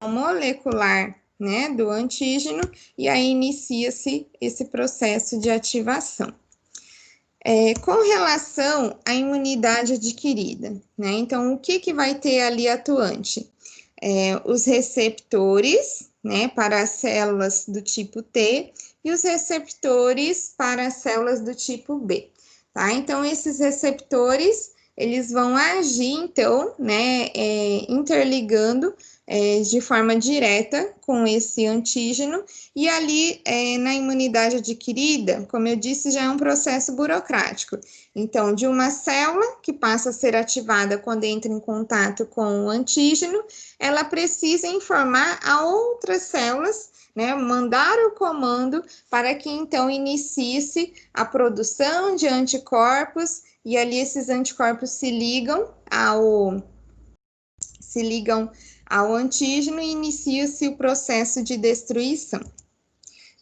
molecular, né, do antígeno, e aí inicia-se esse processo de ativação. Com relação à imunidade adquirida, né, então o que vai ter ali atuante? Os receptores, né, para as células do tipo T e os receptores para as células do tipo B, tá? Então, esses receptores, eles vão agir, então, né, interligando de forma direta com esse antígeno, e ali na imunidade adquirida, como eu disse, já é um processo burocrático. Então, de uma célula que passa a ser ativada quando entra em contato com o antígeno, ela precisa informar a outras células, né, mandar o comando para que então inicie-se a produção de anticorpos, e ali esses anticorpos se ligam ao antígeno e inicia-se o processo de destruição.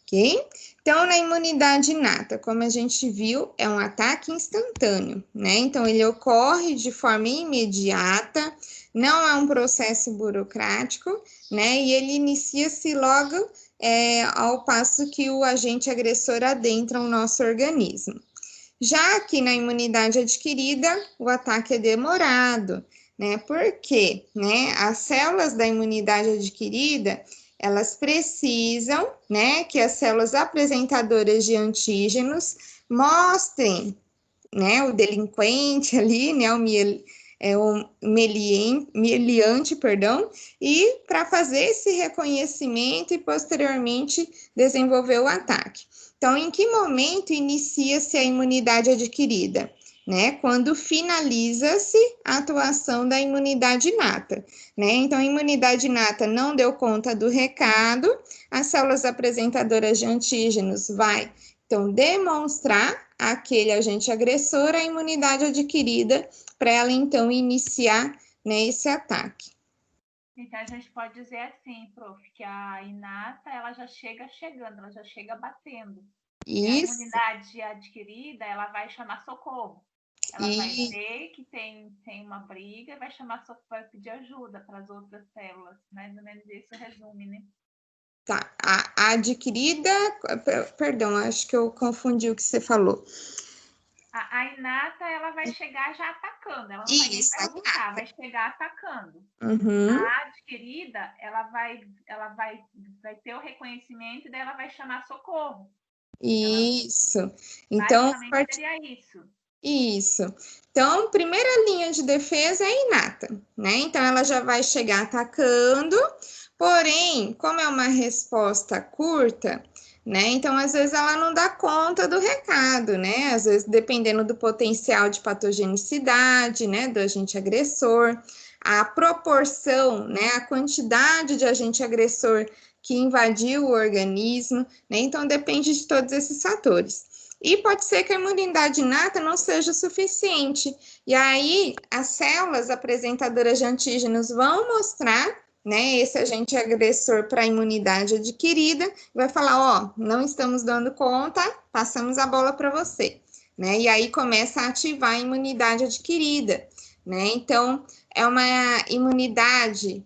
Ok? Então, na imunidade inata, como a gente viu, é um ataque instantâneo, né? Então, ele ocorre de forma imediata, não é um processo burocrático, né? E ele inicia-se logo ao passo que o agente agressor adentra o nosso organismo. Já que na imunidade adquirida, o ataque é demorado, né? Porque, né, as células da imunidade adquirida, elas precisam, né, que as células apresentadoras de antígenos mostrem, né, o delinquente ali, né, o meliante, perdão, e para fazer esse reconhecimento e posteriormente desenvolver o ataque. Então, em que momento inicia-se a imunidade adquirida? Né, quando finaliza-se a atuação da imunidade inata, né? Então, a imunidade inata não deu conta do recado, as células apresentadoras de antígenos vai, então, demonstrar àquele agente agressor a imunidade adquirida para ela, então, iniciar, né, esse ataque. Então, a gente pode dizer assim, prof, que a inata, ela já chega chegando, ela já chega batendo. E a imunidade adquirida, ela vai chamar socorro. Ela vai ver que tem uma briga, vai chamar socorro, vai pedir ajuda para as outras células, né? Mais ou menos isso resume, né? Tá, a adquirida, perdão, acho que eu confundi o que você falou. A inata, ela vai chegar já atacando, ela não vai nem perguntar, vai chegar atacando. Uhum. A adquirida, ela vai ter o reconhecimento e daí ela vai chamar socorro. Isso. Então, seria isso. Isso. Então, primeira linha de defesa é inata, né? Então, ela já vai chegar atacando, porém, como é uma resposta curta, né? Então, às vezes ela não dá conta do recado, né? Às vezes, dependendo do potencial de patogenicidade, né, do agente agressor, a proporção, né, a quantidade de agente agressor que invadiu o organismo, né? Então, depende de todos esses fatores. E pode ser que a imunidade inata não seja suficiente. E aí, as células apresentadoras de antígenos vão mostrar, né, esse agente agressor para a imunidade adquirida, vai falar, ó, não estamos dando conta, passamos a bola para você, né? E aí começa a ativar a imunidade adquirida, né? Então, é uma imunidade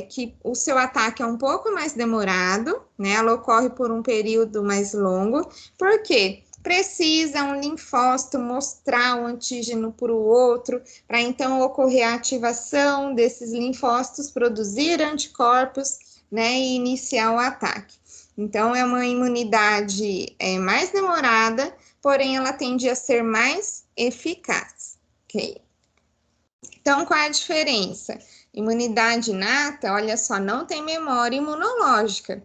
que o seu ataque é um pouco mais demorado, né? Ela ocorre por um período mais longo. Por quê? Precisa um linfócito mostrar o antígeno para o outro, para então ocorrer a ativação desses linfócitos, produzir anticorpos, né? E iniciar o ataque. Então, é uma imunidade mais demorada, porém ela tende a ser mais eficaz, ok? Então, qual é a diferença? Imunidade inata, olha só, não tem memória imunológica.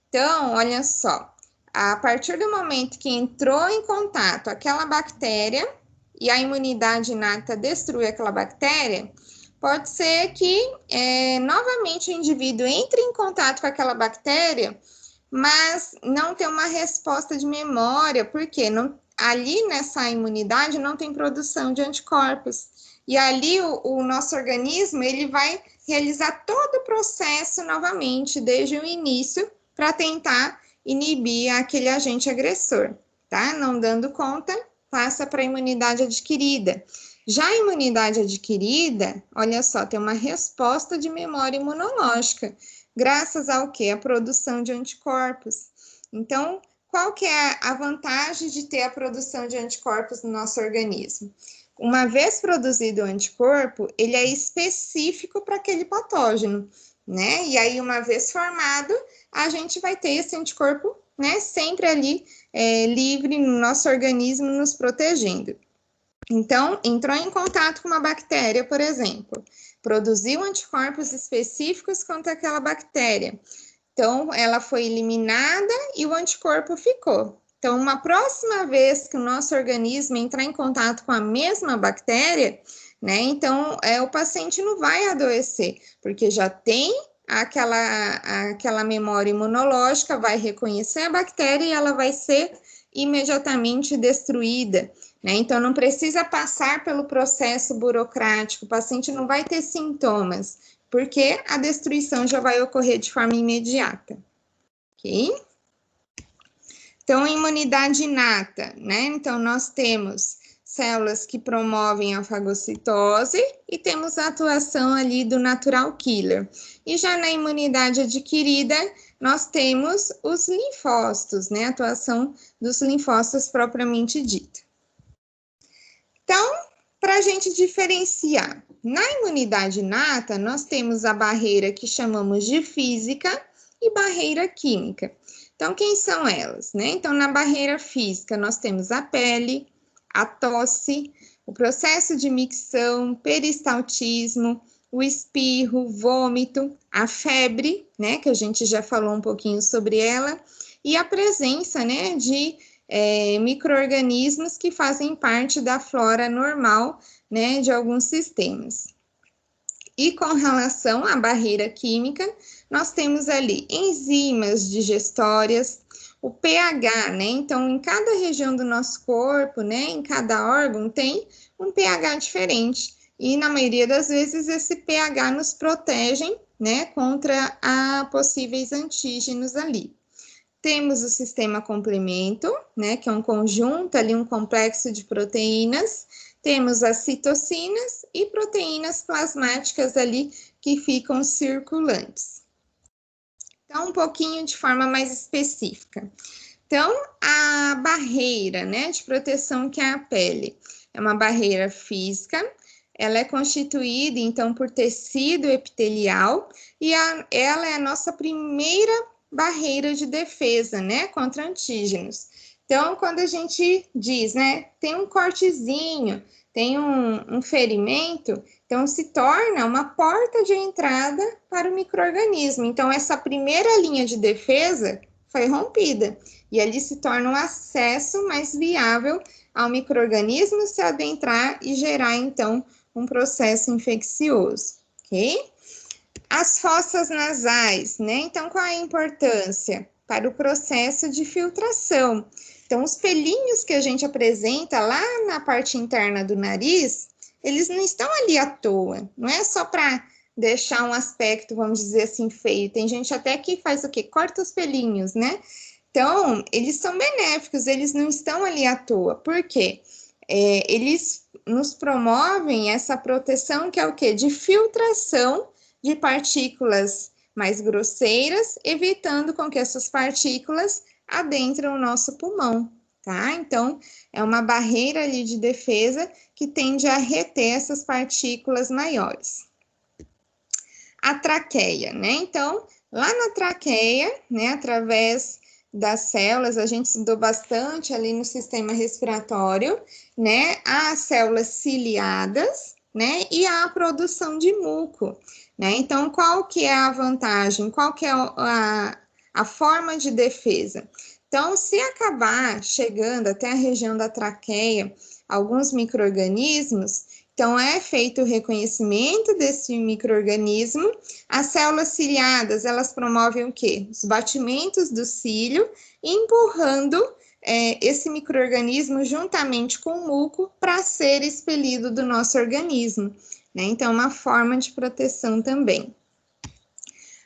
Então, olha só, a partir do momento que entrou em contato aquela bactéria e a imunidade inata destrui aquela bactéria, pode ser que novamente o indivíduo entre em contato com aquela bactéria, mas não tem uma resposta de memória, porque ali nessa imunidade não tem produção de anticorpos. E ali o nosso organismo ele vai realizar todo o processo novamente, desde o início, para tentar inibir aquele agente agressor, tá? Não dando conta, passa para a imunidade adquirida. Já a imunidade adquirida, olha só, tem uma resposta de memória imunológica, graças ao quê? A produção de anticorpos. Então, qual que é a vantagem de ter a produção de anticorpos no nosso organismo? Uma vez produzido o anticorpo, ele é específico para aquele patógeno, né? E aí, uma vez formado, a gente vai ter esse anticorpo, né, sempre ali livre no nosso organismo, nos protegendo. Então, entrou em contato com uma bactéria, por exemplo, produziu anticorpos específicos contra aquela bactéria. Então, ela foi eliminada e o anticorpo ficou. Então, uma próxima vez que o nosso organismo entrar em contato com a mesma bactéria, né, então o paciente não vai adoecer, porque já tem aquela memória imunológica, vai reconhecer a bactéria e ela vai ser imediatamente destruída, né? Então, não precisa passar pelo processo burocrático, o paciente não vai ter sintomas, porque a destruição já vai ocorrer de forma imediata, ok? Então, imunidade inata, né? Então, nós temos células que promovem a fagocitose e temos a atuação ali do natural killer. E já na imunidade adquirida, nós temos os linfócitos, né? A atuação dos linfócitos propriamente dita. Então, para a gente diferenciar, na imunidade inata, nós temos a barreira que chamamos de física e barreira química. Então, quem são elas, né? Então, na barreira física, nós temos a pele, a tosse, o processo de micção, peristaltismo, o espirro, o vômito, a febre, né? Que a gente já falou um pouquinho sobre ela, e a presença, né, de micro-organismos que fazem parte da flora normal, né, de alguns sistemas. E com relação à barreira química, nós temos ali enzimas digestórias, o pH, né? Então, em cada região do nosso corpo, né, em cada órgão, tem um pH diferente. E, na maioria das vezes, esse pH nos protege, né, contra possíveis antígenos ali. Temos o sistema complemento, né, que é um conjunto ali, um complexo de proteínas. Temos as citocinas e proteínas plasmáticas ali que ficam circulantes. Então, um pouquinho de forma mais específica. Então, a barreira, né, de proteção que é a pele, é uma barreira física, ela é constituída, então, por tecido epitelial e ela é a nossa primeira barreira de defesa, né, contra antígenos. Então, quando a gente diz, né, tem um cortezinho, tem um ferimento, então se torna uma porta de entrada para o micro-organismo. Então, essa primeira linha de defesa foi rompida e ali se torna um acesso mais viável ao micro-organismo se adentrar e gerar, então, um processo infeccioso, ok? As fossas nasais, né? Então, qual é a importância? Para o processo de filtração. Então, os pelinhos que a gente apresenta lá na parte interna do nariz, eles não estão ali à toa. Não é só para deixar um aspecto, vamos dizer assim, feio. Tem gente até que faz o quê? Corta os pelinhos, né? Então, eles são benéficos, eles não estão ali à toa. Por quê? Eles nos promovem essa proteção que é o quê? De filtração de partículas mais grosseiras, evitando com que essas partículas adentrem o nosso pulmão, tá? Então, é uma barreira ali de defesa que tende a reter essas partículas maiores. A traqueia, né? Então, lá na traqueia, né, através das células, a gente estudou bastante ali no sistema respiratório, né? As células ciliadas, né? E a produção de muco, né? Então, qual que é a vantagem? Qual que é a forma de defesa? Então, se acabar chegando até a região da traqueia alguns micro-organismos, então é feito o reconhecimento desse micro-organismo. As células ciliadas, elas promovem o quê? Os batimentos do cílio, empurrando esse micro-organismo juntamente com o muco para ser expelido do nosso organismo, né? Então, uma forma de proteção também.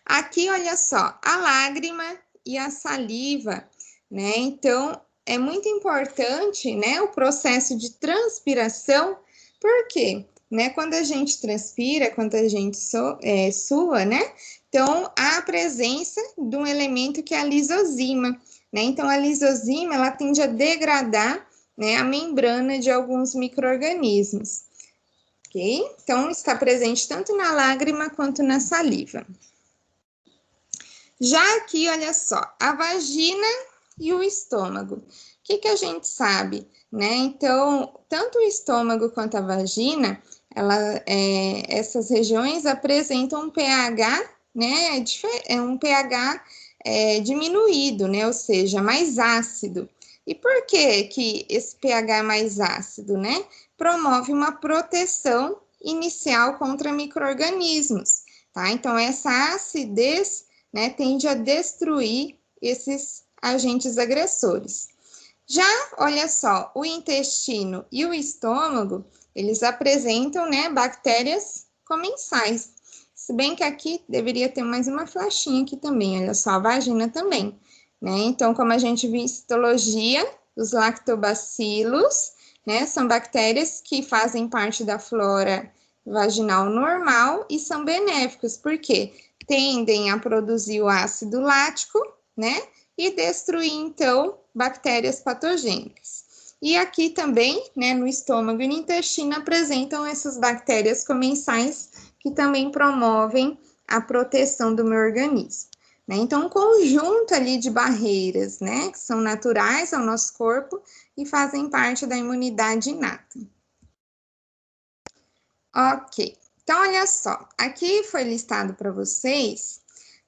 Aqui, olha só, a lágrima e a saliva, né? Então, é muito importante, né, o processo de transpiração Por quê? Né? Quando a gente transpira, quando a gente sua, né? Então, há a presença de um elemento que é a lisozima, né? Então, a lisozima, ela tende a degradar, né, a membrana de alguns micro-organismos, ok? Então, está presente tanto na lágrima quanto na saliva. Já aqui, olha só, a vagina e o estômago. O que a gente sabe, né? Então, tanto o estômago quanto a vagina, essas regiões apresentam um pH, né? Um pH diminuído, né? Ou seja, mais ácido. E por que esse pH é mais ácido, né? Promove uma proteção inicial contra micro-organismos, tá? Então, essa acidez, né, tende a destruir esses agentes agressores. Já, olha só, o intestino e o estômago, eles apresentam, né, bactérias comensais. Se bem que aqui deveria ter mais uma flechinha aqui também, olha só, a vagina também, né? Então, como a gente viu em citologia, os lactobacilos, né, são bactérias que fazem parte da flora vaginal normal e são benéficos, porque tendem a produzir o ácido lático, né? E destruir, então, bactérias patogênicas. E aqui também, né, no estômago e no intestino, apresentam essas bactérias comensais que também promovem a proteção do meu organismo, né? Então, um conjunto ali de barreiras, né, que são naturais ao nosso corpo e fazem parte da imunidade inata. Ok, então olha só, aqui foi listado para vocês,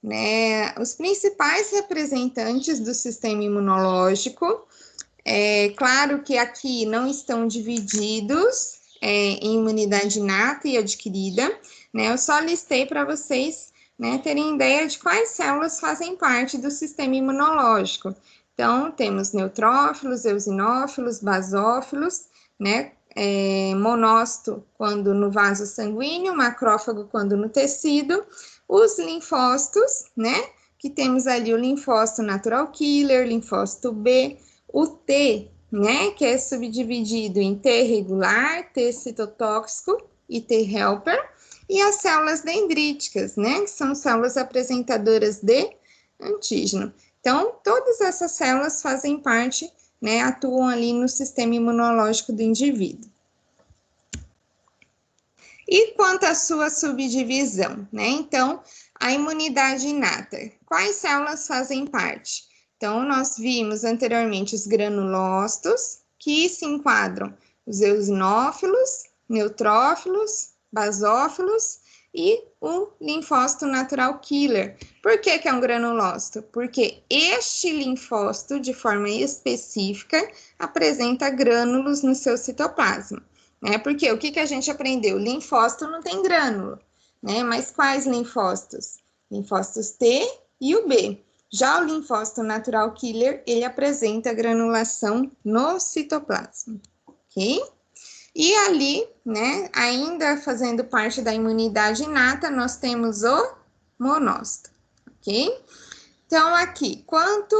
né, os principais representantes do sistema imunológico. É claro que aqui não estão divididos em imunidade inata e adquirida, né? Eu só listei para vocês, né, terem ideia de quais células fazem parte do sistema imunológico. Então, temos neutrófilos, eosinófilos, basófilos, né? Monócito quando no vaso sanguíneo, macrófago quando no tecido, os linfócitos, né? Que temos ali o linfócito natural killer, linfócito B, o T, né? Que é subdividido em T regular, T citotóxico e T helper, e as células dendríticas, né? Que são células apresentadoras de antígeno. Então, todas essas células fazem parte, né, atuam ali no sistema imunológico do indivíduo. E quanto à sua subdivisão, né? Então, a imunidade inata. Quais células fazem parte? Então, nós vimos anteriormente os granulócitos, que se enquadram os eosinófilos, neutrófilos, basófilos e o linfócito natural killer. Por que é um granulócito? Porque este linfócito, de forma específica, apresenta grânulos no seu citoplasma, né? Porque o que a gente aprendeu? Linfócito não tem grânulo, né? Mas quais linfócitos? Linfócitos T e o B. Já o linfócito natural killer, ele apresenta granulação no citoplasma, ok? E ali, né, ainda fazendo parte da imunidade inata, nós temos o monócito, ok? Então, aqui, quanto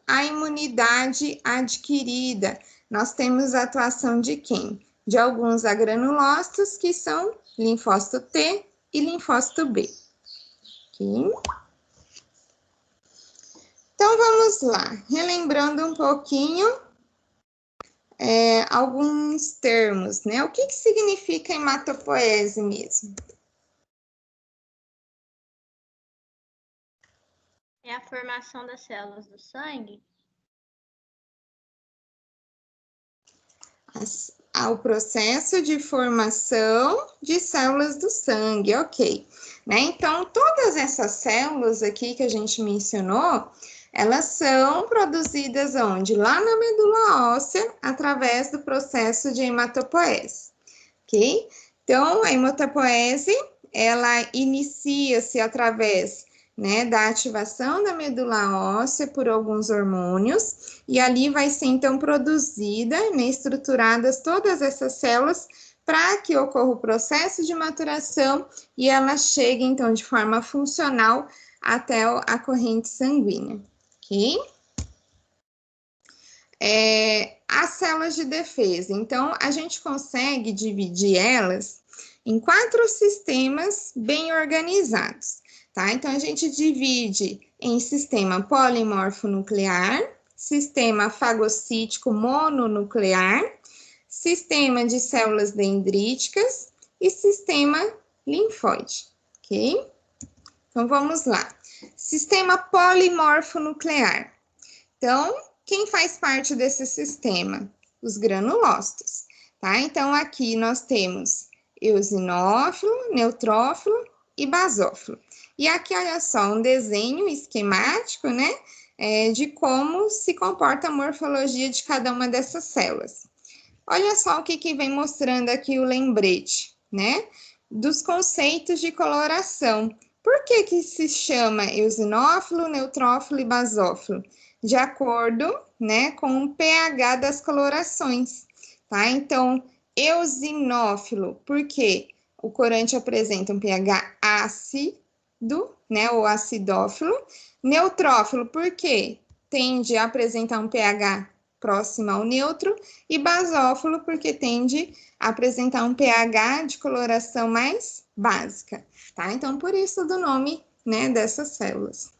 à imunidade adquirida, nós temos a atuação de quem? De alguns agranulócitos, que são linfócito T e linfócito B, ok? Então, vamos lá, relembrando um pouquinho alguns termos, né? O que significa hematopoese mesmo? É a formação das células do sangue? Ao processo de formação de células do sangue, ok. Né? Então, todas essas células aqui que a gente mencionou, elas são produzidas onde? Lá na medula óssea, através do processo de hematopoese, ok? Então, a hematopoese, ela inicia-se através, né, da ativação da medula óssea por alguns hormônios, e ali vai ser, então, produzida, né, estruturadas todas essas células para que ocorra o processo de maturação e ela chegue, então, de forma funcional até a corrente sanguínea, ok? as células de defesa. Então, a gente consegue dividir elas em 4 sistemas bem organizados, tá? Então, a gente divide em sistema polimorfonuclear, sistema fagocítico mononuclear, sistema de células dendríticas e sistema linfóide, ok? Então, vamos lá. Sistema polimorfonuclear. Então, quem faz parte desse sistema? Os granulócitos, tá? Então, aqui nós temos eosinófilo, neutrófilo e basófilo. E aqui, olha só, um desenho esquemático, né? De como se comporta a morfologia de cada uma dessas células. Olha só o que vem mostrando aqui o lembrete, né? Dos conceitos de coloração. Por que se chama eosinófilo, neutrófilo e basófilo? De acordo, né, com o pH das colorações, tá? Então, eosinófilo, porque o corante apresenta um pH ácido, né, ou acidófilo. Neutrófilo, porque tende a apresentar um pH próximo ao neutro. E basófilo, porque tende a apresentar um pH de coloração mais básica, tá? Então, por isso do nome, né, dessas células.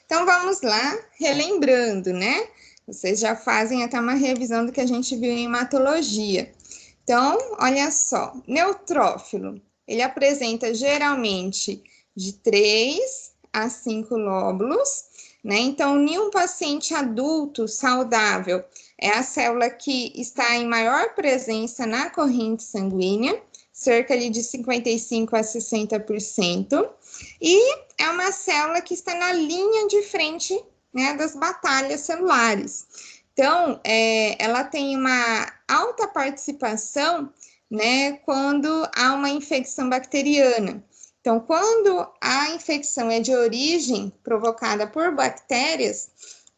Então, vamos lá, relembrando, né? Vocês já fazem até uma revisão do que a gente viu em hematologia. Então, olha só, neutrófilo, ele apresenta geralmente de 3 a 5 lóbulos, né? Então, em um paciente adulto saudável, é a célula que está em maior presença na corrente sanguínea, cerca ali de 55% a 60%, e é uma célula que está na linha de frente, né, das batalhas celulares. Então, ela tem uma alta participação, né, quando há uma infecção bacteriana. Então, quando a infecção é de origem provocada por bactérias,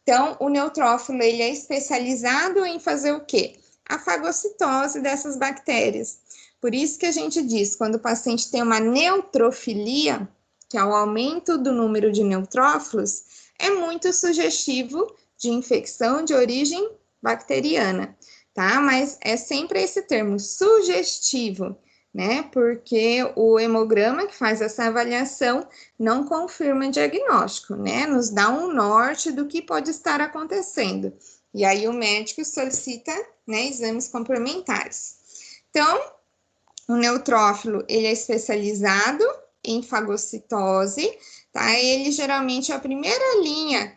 então o neutrófilo ele é especializado em fazer o quê? A fagocitose dessas bactérias. Por isso que a gente diz, quando o paciente tem uma neutrofilia, que é o aumento do número de neutrófilos, é muito sugestivo de infecção de origem bacteriana, tá? Mas é sempre esse termo, sugestivo, né? Porque o hemograma que faz essa avaliação não confirma diagnóstico, né? Nos dá um norte do que pode estar acontecendo. E aí o médico solicita, né, exames complementares. Então, o neutrófilo, ele é especializado em fagocitose, tá? Ele geralmente é a primeira linha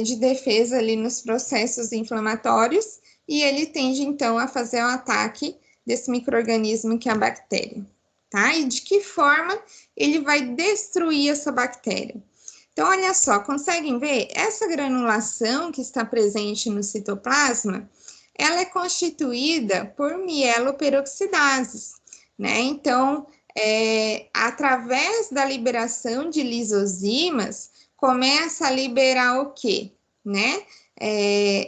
de defesa ali nos processos inflamatórios e ele tende, então, a fazer o ataque desse micro-organismo que é a bactéria, tá? E de que forma ele vai destruir essa bactéria? Então, olha só, conseguem ver? Essa granulação que está presente no citoplasma, ela é constituída por mieloperoxidases, né? Então, através da liberação de lisozimas, começa a liberar o quê? Né?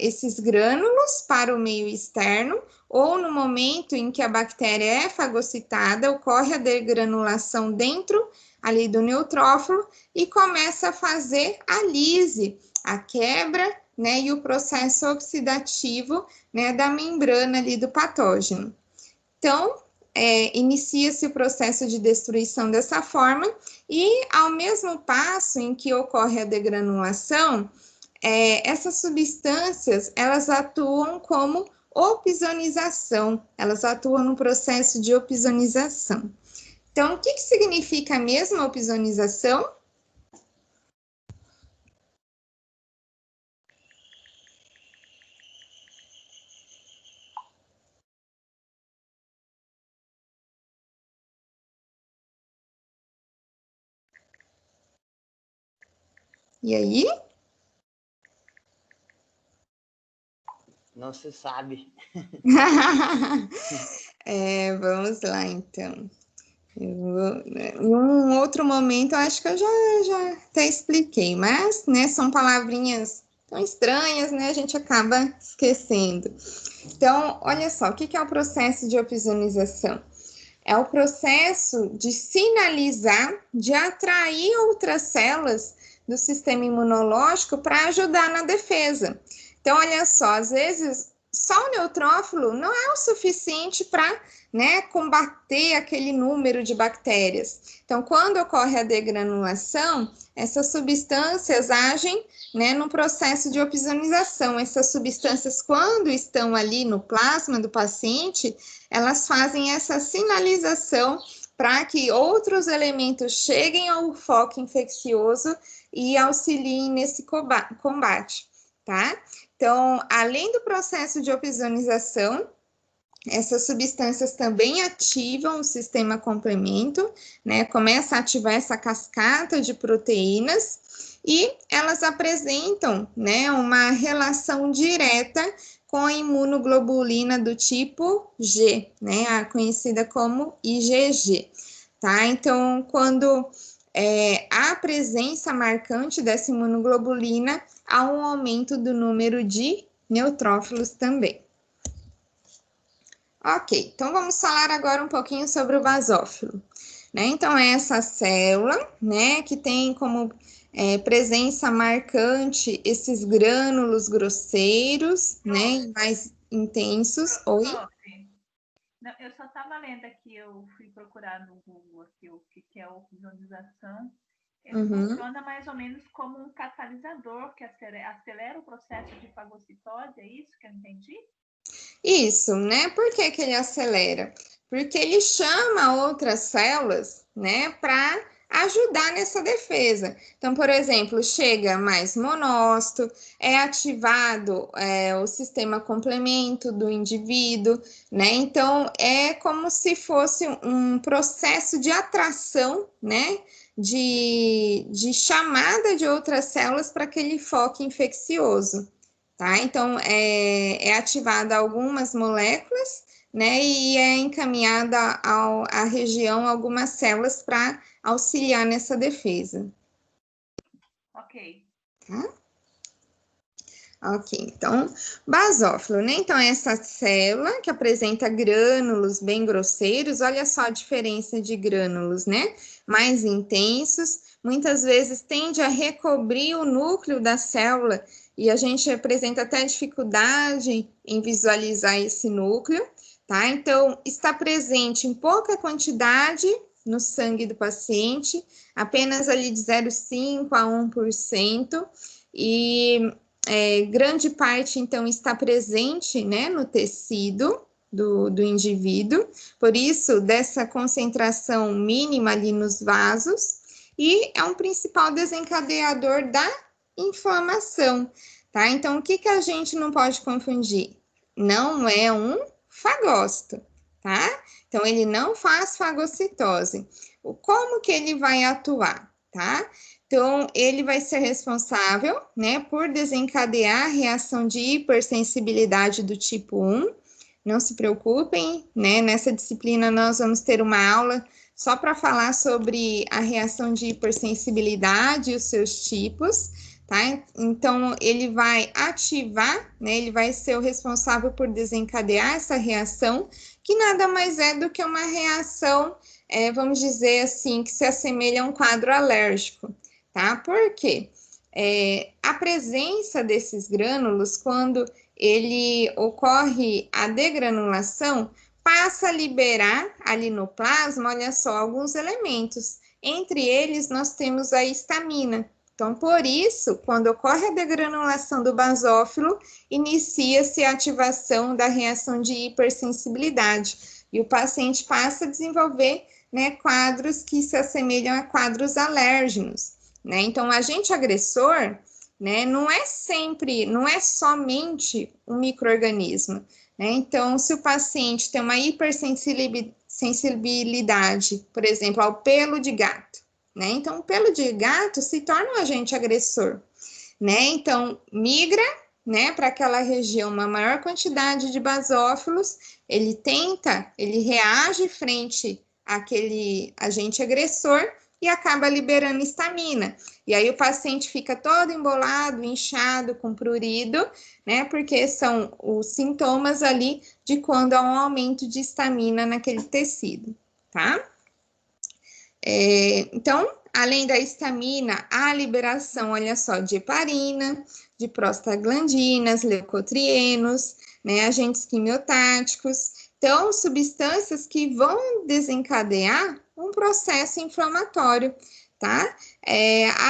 Esses grânulos para o meio externo, ou no momento em que a bactéria é fagocitada, ocorre a degranulação dentro ali do neutrófilo e começa a fazer a lise, a quebra, né, e o processo oxidativo, né, da membrana ali do patógeno. Então, inicia-se o processo de destruição dessa forma e, ao mesmo passo em que ocorre a degranulação, essas substâncias, elas atuam como opsonização, elas atuam no processo de opsonização. Então, o que significa mesmo a opsonização? E aí? Não se sabe. Vamos lá, então. Em um outro momento, eu acho que eu já até expliquei, mas, né, são palavrinhas tão estranhas, né, a gente acaba esquecendo. Então, olha só, o que é o processo de opsonização? É o processo de sinalizar, de atrair outras células do sistema imunológico para ajudar na defesa. Então, olha só, às vezes só o neutrófilo não é o suficiente para, né, combater aquele número de bactérias. Então, quando ocorre a degranulação, essas substâncias agem, né, no processo de opsonização. Essas substâncias, quando estão ali no plasma do paciente, elas fazem essa sinalização para que outros elementos cheguem ao foco infeccioso e auxiliem nesse combate, tá? Então, além do processo de opsonização, essas substâncias também ativam o sistema complemento, né? Começa a ativar essa cascata de proteínas e elas apresentam, né, uma relação direta com a imunoglobulina do tipo G, né? A conhecida como IgG, tá? Então, quando há presença marcante dessa imunoglobulina, há um aumento do número de neutrófilos também. Ok, então vamos falar agora um pouquinho sobre o basófilo, né? Então, é essa célula, né, que tem como presença marcante esses grânulos grosseiros, né, mais intensos. Oi? Não, eu só estava lendo aqui, eu fui procurar no Google aqui o que é opsonização. Ele funciona mais ou menos como um catalisador que acelera o processo de fagocitose, é isso que eu entendi? Isso, né? Por que que ele acelera? Porque ele chama outras células, né, para ajudar nessa defesa. Então, por exemplo, chega mais monócito, é ativado o sistema complemento do indivíduo, né? Então, é como se fosse um processo de atração, né? De chamada de outras células para aquele foco infeccioso. Tá? Então, é ativada algumas moléculas, né, e é encaminhada à região algumas células para auxiliar nessa defesa. Ok. Tá? Ok, então, basófilo, né? Então, essa célula que apresenta grânulos bem grosseiros, olha só a diferença de grânulos, né? Mais intensos, muitas vezes tende a recobrir o núcleo da célula e a gente apresenta até dificuldade em visualizar esse núcleo, tá? Então, está presente em pouca quantidade no sangue do paciente, apenas ali de 0,5 a 1%, e grande parte, então, está presente, né, no tecido do indivíduo, por isso, dessa concentração mínima ali nos vasos, e é um principal desencadeador da inflamação, tá? Então, o que que a gente não pode confundir? Não é um fagócito, tá? Então, ele não faz fagocitose. Como que ele vai atuar, tá? Então, ele vai ser responsável, né, por desencadear a reação de hipersensibilidade do tipo 1. Não se preocupem, né, nessa disciplina nós vamos ter uma aula só para falar sobre a reação de hipersensibilidade e os seus tipos, tá? Então, ele vai ativar, né, ele vai ser o responsável por desencadear essa reação, que nada mais é do que uma reação, vamos dizer assim, que se assemelha a um quadro alérgico. Tá? Por quê? A presença desses grânulos, quando ele ocorre a degranulação, passa a liberar ali no plasma, olha só, alguns elementos. Entre eles, nós temos a histamina. Então, por isso, quando ocorre a degranulação do basófilo, inicia-se a ativação da reação de hipersensibilidade. E o paciente passa a desenvolver, né, quadros que se assemelham a quadros alérgenos. Né? Então, o agente agressor, né, não é somente um micro-organismo. Né? Então, se o paciente tem uma hipersensibilidade, por exemplo, ao pelo de gato, né? Então, o pelo de gato se torna um agente agressor. Né? Então, migra, né, para aquela região uma maior quantidade de basófilos, ele reage frente àquele agente agressor, e acaba liberando histamina. E aí o paciente fica todo embolado, inchado, com prurido, né? Porque são os sintomas ali de quando há um aumento de histamina naquele tecido, tá? Então, além da histamina, há a liberação, olha só, de heparina, de prostaglandinas, leucotrienos, né, agentes quimiotáticos. Então, substâncias que vão desencadear um processo inflamatório, tá?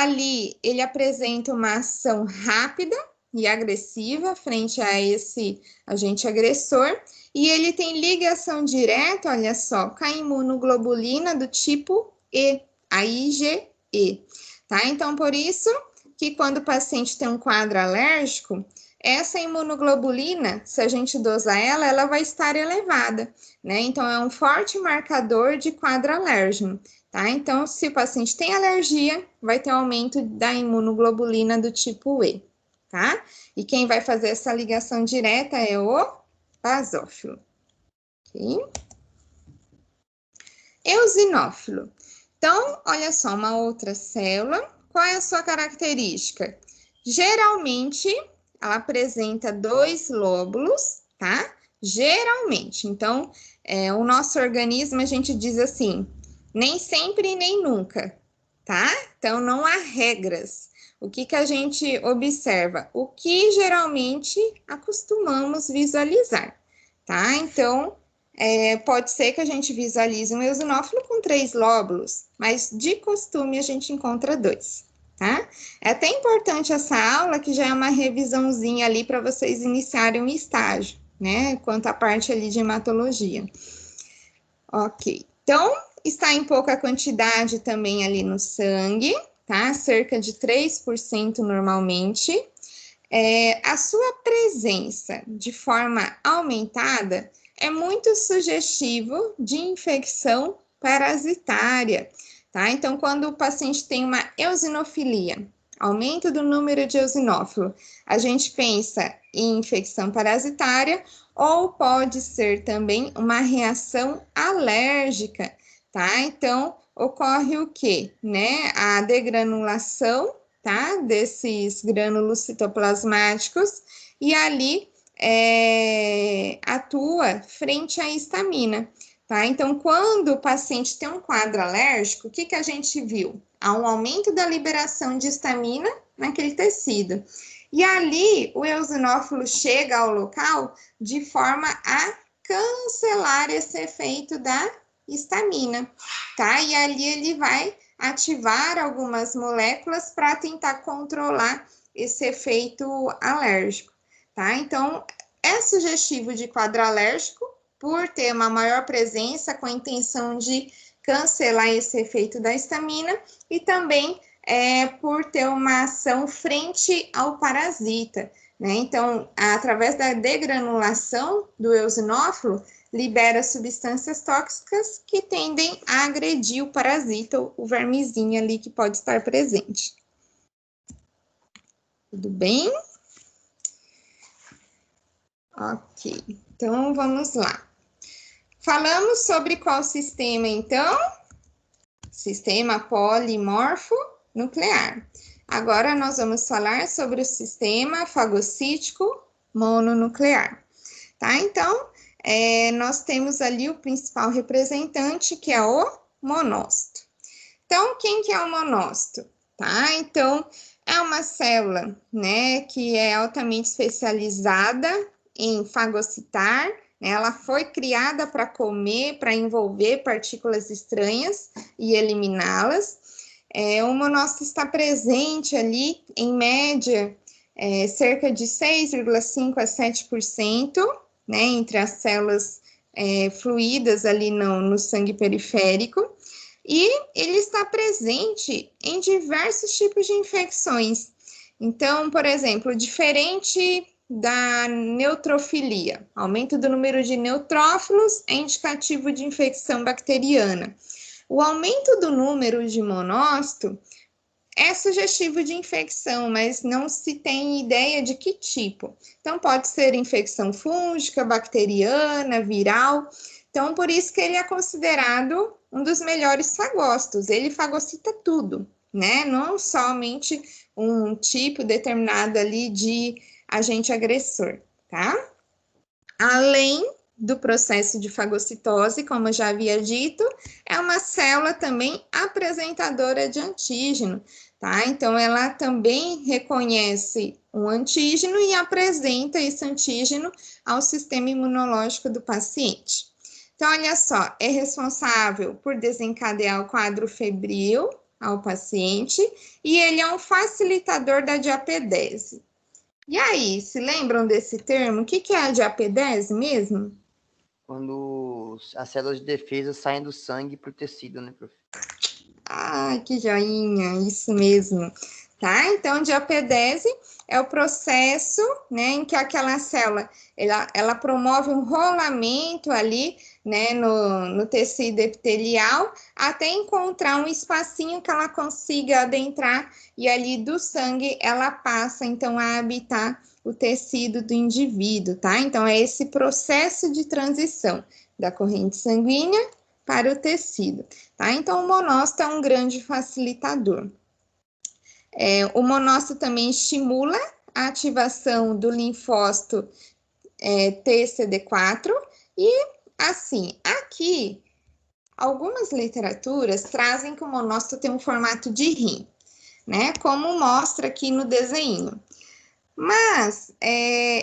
Ali, ele apresenta uma ação rápida e agressiva frente a esse agente agressor, e ele tem ligação direta, olha só, com a imunoglobulina do tipo E, a IgE, tá? Então, por isso que quando o paciente tem um quadro alérgico, essa imunoglobulina, se a gente dosar ela, ela vai estar elevada, né? Então, é um forte marcador de quadro alérgeno, tá? Então, se o paciente tem alergia, vai ter aumento da imunoglobulina do tipo E, tá? E quem vai fazer essa ligação direta é o basófilo, ok? Eosinófilo. Então, olha só, uma outra célula. Qual é a sua característica? Geralmente, ela apresenta 2 lóbulos, tá? Geralmente. Então, o nosso organismo, a gente diz assim, nem sempre e nem nunca, tá? Então, não há regras. O que a gente observa? O que geralmente acostumamos visualizar, tá? Então, pode ser que a gente visualize um eosinófilo com 3 lóbulos, mas de costume a gente encontra 2, tá? É até importante essa aula, que já é uma revisãozinha ali para vocês iniciarem um estágio, né? Quanto à parte ali de hematologia. Ok, então, está em pouca quantidade também ali no sangue, tá? Cerca de 3% normalmente. A sua presença de forma aumentada é muito sugestivo de infecção parasitária, tá? Então, quando o paciente tem uma eosinofilia, aumento do número de eosinófilo, a gente pensa em infecção parasitária, ou pode ser também uma reação alérgica, tá? Então, ocorre o quê? Né? A degranulação, tá? Desses grânulos citoplasmáticos, e ali atua frente à histamina, tá? Então, quando o paciente tem um quadro alérgico, o que a gente viu? Há um aumento da liberação de histamina naquele tecido. E ali, o eosinófilo chega ao local de forma a cancelar esse efeito da histamina, tá? E ali ele vai ativar algumas moléculas para tentar controlar esse efeito alérgico, tá? Então, é sugestivo de quadro alérgico por ter uma maior presença com a intenção de cancelar esse efeito da histamina, e também por ter uma ação frente ao parasita, né? Então, através da degranulação do eosinófilo, libera substâncias tóxicas que tendem a agredir o parasita, o vermezinho ali que pode estar presente. Tudo bem? Ok, então vamos lá. Falamos sobre qual sistema, então? Sistema polimorfo nuclear. Agora nós vamos falar sobre o sistema fagocítico mononuclear, tá? Então, nós temos ali o principal representante, que é o monócito. Então, quem que é o monócito? Tá? Então, é uma célula, né, que é altamente especializada em fagocitar, né? Ela foi criada para comer, para envolver partículas estranhas e eliminá-las. O monócito está presente ali, em média, cerca de 6,5% a 7%, né, entre as células fluídas ali no sangue periférico, e ele está presente em diversos tipos de infecções. Então, por exemplo, diferente da neutrofilia, aumento do número de neutrófilos é indicativo de infecção bacteriana. O aumento do número de monócito é sugestivo de infecção, mas não se tem ideia de que tipo. Então, pode ser infecção fúngica, bacteriana, viral. Então, por isso que ele é considerado um dos melhores fagócitos. Ele fagocita tudo, né? Não somente um tipo determinado ali de agente agressor, tá? Além do processo de fagocitose, como eu já havia dito, é uma célula também apresentadora de antígeno, tá? Então, ela também reconhece um antígeno e apresenta esse antígeno ao sistema imunológico do paciente. Então, olha só, é responsável por desencadear o quadro febril ao paciente e ele é um facilitador da diapedese. E aí, se lembram desse termo? O que é a diapedese mesmo? Quando as células de defesa saem do sangue para o tecido, né, prof? Ah, que joinha, isso mesmo. Tá? Então, diapedese é o processo, né, em que aquela célula, ela promove um rolamento ali, né, no tecido epitelial, até encontrar um espacinho que ela consiga adentrar, e ali do sangue ela passa, então, a habitar o tecido do indivíduo, tá? Então, é esse processo de transição da corrente sanguínea para o tecido, tá? Então, o monócito é um grande facilitador. O monócito também estimula a ativação do linfócito TCD4 e, assim, aqui, algumas literaturas trazem que o monócito tem um formato de rim, né? Como mostra aqui no desenho. Mas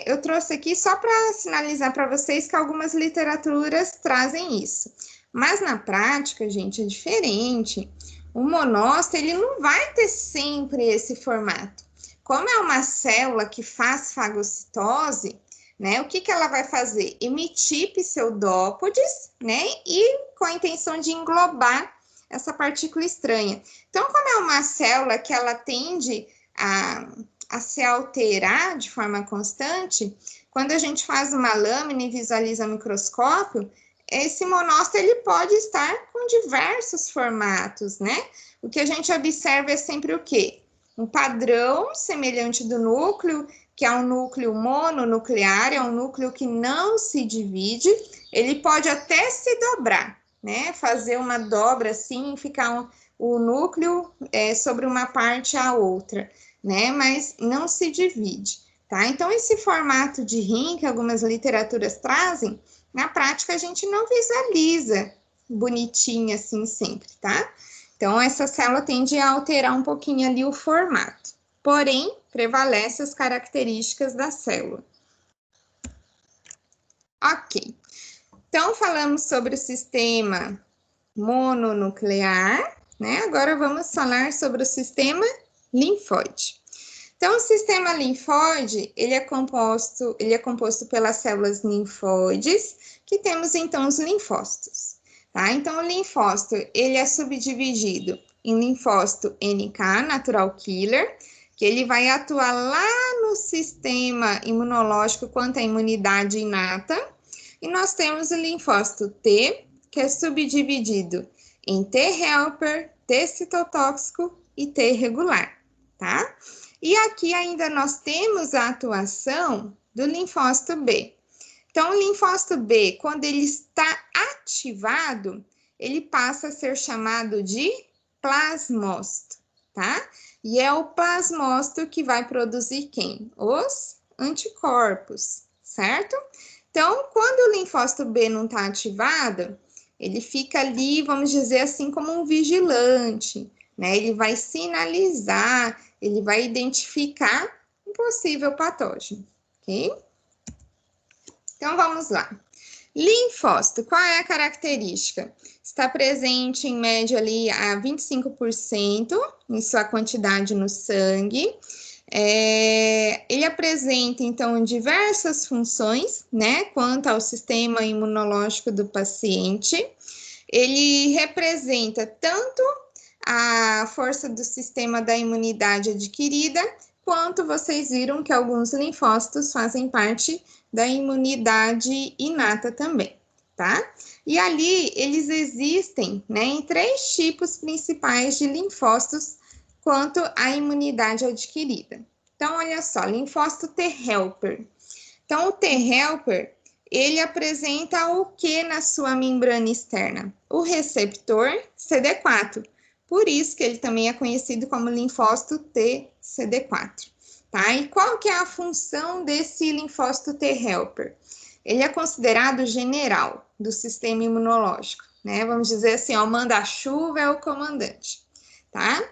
eu trouxe aqui só para sinalizar para vocês que algumas literaturas trazem isso. Mas na prática, gente, é diferente. O monócito, ele não vai ter sempre esse formato. Como é uma célula que faz fagocitose, né? O que ela vai fazer? Emitir pseudópodes, né? E com a intenção de englobar essa partícula estranha. Então, como é uma célula que ela tende a se alterar de forma constante, quando a gente faz uma lâmina e visualiza no microscópio, esse monócito ele pode estar com diversos formatos, né? O que a gente observa é sempre o quê? Um padrão semelhante do núcleo, que é um núcleo mononuclear, é um núcleo que não se divide, ele pode até se dobrar, né? Fazer uma dobra assim, ficar o núcleo sobre uma parte à outra, né? Mas não se divide, tá? Então, esse formato de rim que algumas literaturas trazem, na prática a gente não visualiza bonitinha assim sempre, tá? Então, essa célula tende a alterar um pouquinho ali o formato, porém, prevalece as características da célula. Ok. Então, falamos sobre o sistema mononuclear, né? Agora vamos falar sobre o sistema linfóide. Então, o sistema linfóide, ele é composto pelas células linfóides, que temos então os linfócitos, tá? Então, o linfócito, ele é subdividido em linfócito NK, natural killer, que ele vai atuar lá no sistema imunológico quanto à imunidade inata, e nós temos o linfócito T, que é subdividido em T helper, T citotóxico e T regular, tá? E aqui ainda nós temos a atuação do linfócito B. Então, o linfócito B, quando ele está ativado, ele passa a ser chamado de plasmócito, tá? E é o plasmócito que vai produzir quem? Os anticorpos, certo? Então, quando o linfócito B não está ativado, ele fica ali, vamos dizer assim, como um vigilante, né? Ele vai sinalizar, ele vai identificar um possível patógeno, ok? Então, vamos lá. Linfócito, qual é a característica? Está presente em média ali a 25% em sua quantidade no sangue. Ele apresenta, então, diversas funções, né, quanto ao sistema imunológico do paciente. Ele representa tanto a força do sistema da imunidade adquirida, quanto vocês viram que alguns linfócitos fazem parte da imunidade inata também, tá? E ali, eles existem, né, em 3 tipos principais de linfócitos quanto à imunidade adquirida. Então, olha só, linfócito T helper. Então, o T helper, ele apresenta o que na sua membrana externa? O receptor CD4. Por isso que ele também é conhecido como linfócito TCD4, tá? E qual que é a função desse linfócito T helper? ele é considerado general do sistema imunológico, né? Vamos dizer assim, ó, o manda-chuva é o comandante, tá?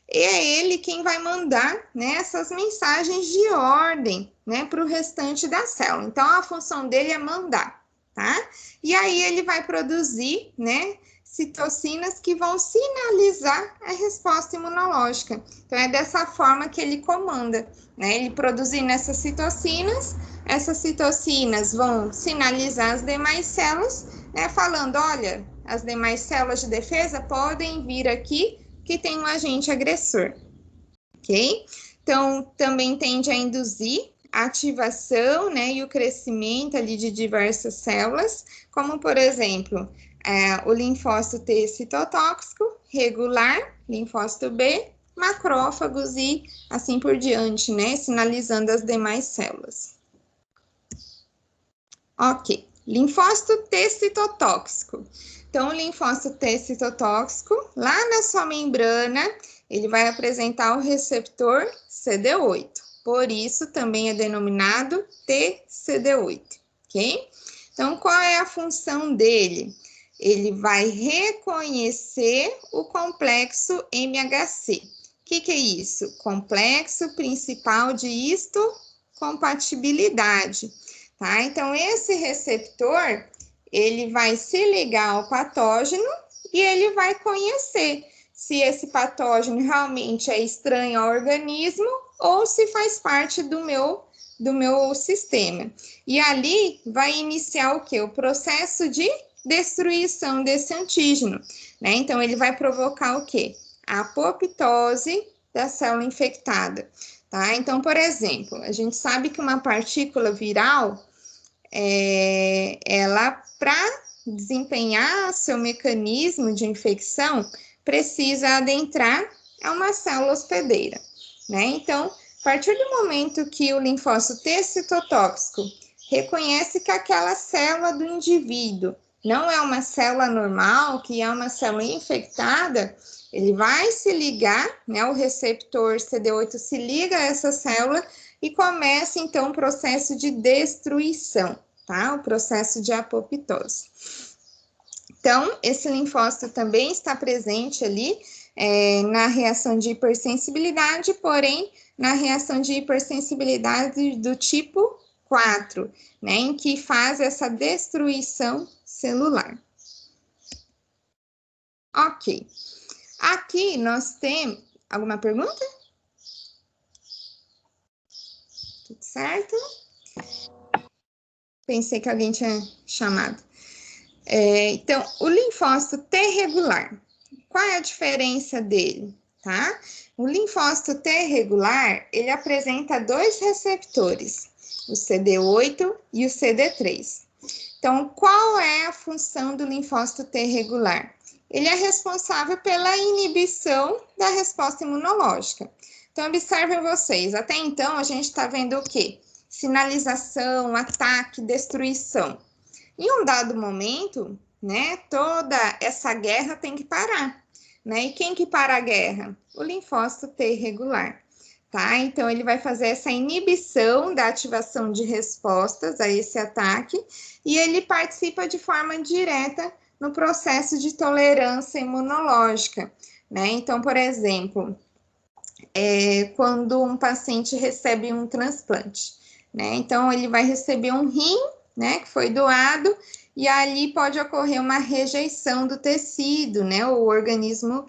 E é ele quem vai mandar, né, essas mensagens de ordem, né, para o restante da célula. Então, a função dele é mandar, tá? E aí ele vai produzir, né, citocinas que vão sinalizar a resposta imunológica. Então, é dessa forma que ele comanda, né? Ele produzindo essas citocinas vão sinalizar as demais células, né, falando, olha, as demais células de defesa podem vir aqui que tem um agente agressor, ok? Então, também tende a induzir a ativação, né, e o crescimento ali de diversas células, como, por exemplo, o linfócito T citotóxico, regular, linfócito B, macrófagos e assim por diante, né, sinalizando as demais células. Ok, linfócito T citotóxico. Então, o linfócito T citotóxico, lá na sua membrana, ele vai apresentar o receptor CD8. Por isso, também é denominado TCD8, ok? Então, qual é a função dele? Ele vai reconhecer o complexo MHC. O que é isso? Complexo principal de histocompatibilidade. Tá? Então, esse receptor, ele vai se ligar ao patógeno e ele vai conhecer se esse patógeno realmente é estranho ao organismo ou se faz parte do meu sistema. E ali vai iniciar o quê? O processo de destruição desse antígeno, né? Então, ele vai provocar o quê? A apoptose da célula infectada. Tá? Então, por exemplo, a gente sabe que uma partícula viral, ela, para desempenhar seu mecanismo de infecção, precisa adentrar a uma célula hospedeira, né? Então, a partir do momento que o linfócito T citotóxico reconhece que aquela célula do indivíduo não é uma célula normal, que é uma célula infectada, ele vai se ligar, né? O receptor CD8 se liga a essa célula e começa, então, o processo de destruição, tá? O processo de apoptose. Então, esse linfócito também está presente ali na reação de hipersensibilidade, porém, na reação de hipersensibilidade do tipo 4, né? Em que faz essa destruição celular. Ok. Aqui nós temos... Alguma pergunta? Tudo certo? Pensei que alguém tinha chamado. Então, o linfócito T regular, qual é a diferença dele, tá? O linfócito T regular, ele apresenta dois receptores, o CD8 e o CD3. Então, qual é a função do linfócito T regular? Ele é responsável pela inibição da resposta imunológica. Então, observem vocês, até então a gente está vendo o quê? Sinalização, ataque, destruição. Em um dado momento, né, toda essa guerra tem que parar, né? E quem que para a guerra? O linfócito T regular, tá? Então, ele vai fazer essa inibição da ativação de respostas a esse ataque e ele participa de forma direta no processo de tolerância imunológica, né? Então, por exemplo, quando um paciente recebe um transplante, né? Então, ele vai receber um rim, né, que foi doado, e ali pode ocorrer uma rejeição do tecido, né? O organismo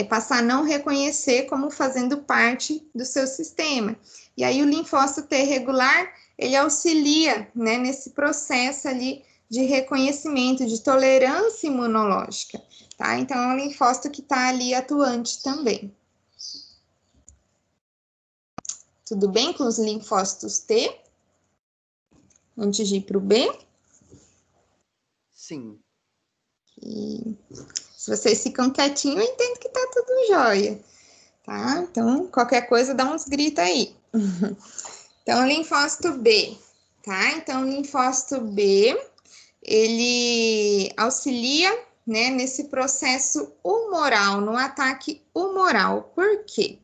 passar a não reconhecer como fazendo parte do seu sistema. E aí o linfócito T regular, ele auxilia, né, nesse processo ali de reconhecimento, de tolerância imunológica, tá? Então, é um linfócito que está ali atuante também. Tudo bem com os linfócitos T? Antes de ir para o B? Sim. E se vocês ficam quietinhos, eu entendo que tá tudo jóia, tá? Então, qualquer coisa, dá uns gritos aí. Então, linfócito B, tá? Então, o linfócito B, ele auxilia, né, nesse processo humoral, no ataque humoral. Por quê?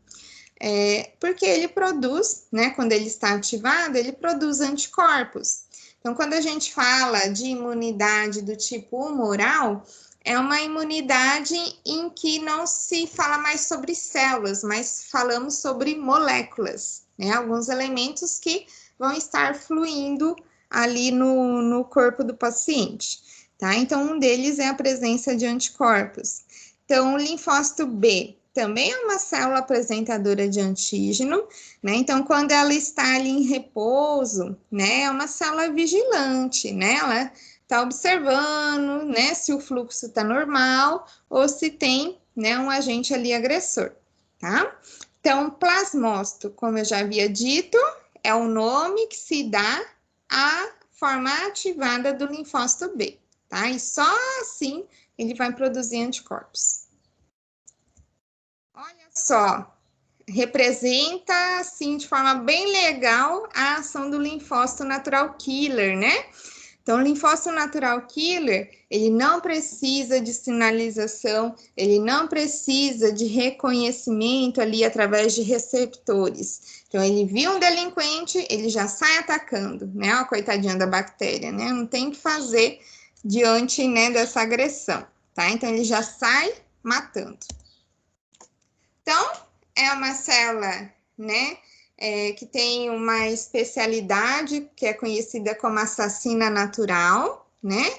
Porque ele produz, né, quando ele está ativado, ele produz anticorpos. Então, quando a gente fala de imunidade do tipo humoral, é uma imunidade em que não se fala mais sobre células, mas falamos sobre moléculas, né? Alguns elementos que vão estar fluindo ali no corpo do paciente, tá? Então, um deles é a presença de anticorpos. Então, o linfócito B também é uma célula apresentadora de antígeno, né? Então, quando ela está ali em repouso, né? É uma célula vigilante, né? Ela está observando, né? Se o fluxo está normal ou se tem, né? Um agente ali agressor, tá? Então, plasmócito, como eu já havia dito, é o nome que se dá à forma ativada do linfócito B, tá? E só assim ele vai produzir anticorpos. Olha só, representa, assim, de forma bem legal a ação do linfócito natural killer, né? Então, o linfócito natural killer, ele não precisa de sinalização, ele não precisa de reconhecimento ali através de receptores. Então, ele viu um delinquente, ele já sai atacando, né? Ó, coitadinha da bactéria, né? Não tem o que fazer diante, né, dessa agressão, tá? Então, ele já sai matando. Então, é uma célula, né, que tem uma especialidade que é conhecida como assassina natural, né?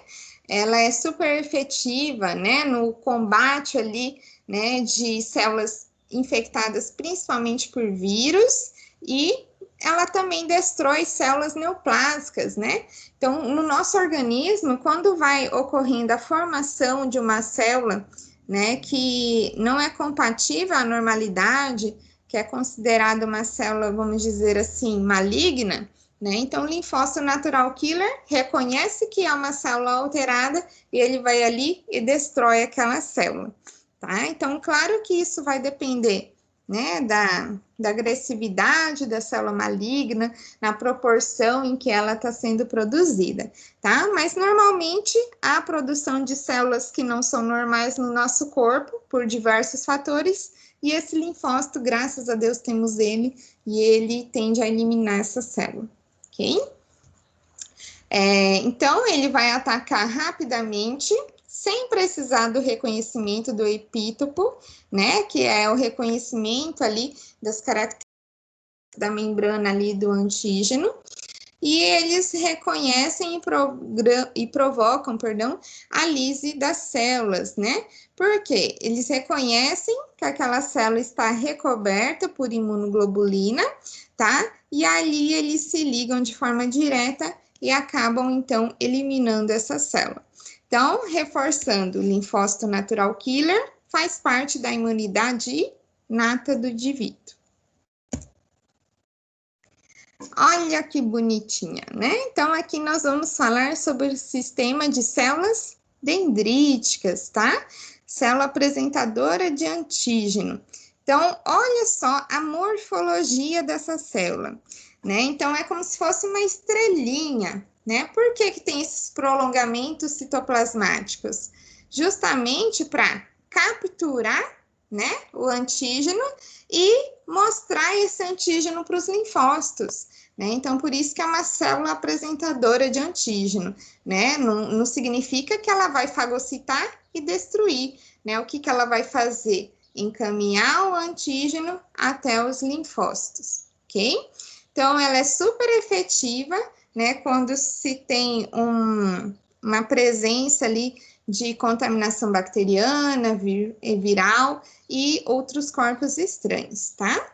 Ela é super efetiva, né, no combate ali, né, de células infectadas principalmente por vírus e ela também destrói células neoplásicas, né? Então, no nosso organismo, quando vai ocorrendo a formação de uma célula, né, que não é compatível à normalidade, que é considerada uma célula, vamos dizer assim, maligna, né? Então, o linfócito natural killer reconhece que é uma célula alterada e ele vai ali e destrói aquela célula, tá? Então, claro que isso vai depender, né, da agressividade da célula maligna, na proporção em que ela está sendo produzida, tá? Mas, normalmente, há produção de células que não são normais no nosso corpo, por diversos fatores, e esse linfócito, graças a Deus, temos ele, e ele tende a eliminar essa célula, ok? Então, ele vai atacar rapidamente, sem precisar do reconhecimento do epítopo, né, que é o reconhecimento ali das características da membrana ali do antígeno, e eles reconhecem e provocam, a lise das células, né? Porque eles reconhecem que aquela célula está recoberta por imunoglobulina, tá? E ali eles se ligam de forma direta e acabam, então, eliminando essa célula. Então, reforçando, o linfócito natural killer faz parte da imunidade inata do indivíduo. Olha que bonitinha, né? Então, aqui nós vamos falar sobre o sistema de células dendríticas, tá? Célula apresentadora de antígeno. Então, olha só a morfologia dessa célula, né? Então, é como se fosse uma estrelinha, né? Por que que tem esses prolongamentos citoplasmáticos? Justamente para capturar, né, o antígeno e mostrar esse antígeno para os linfócitos, né? Então, por isso que é uma célula apresentadora de antígeno, né? Não significa que ela vai fagocitar e destruir, né? O que que ela vai fazer? Encaminhar o antígeno até os linfócitos, ok? Então, ela é super efetiva, né? Quando se tem uma presença ali de contaminação bacteriana, viral e outros corpos estranhos, tá?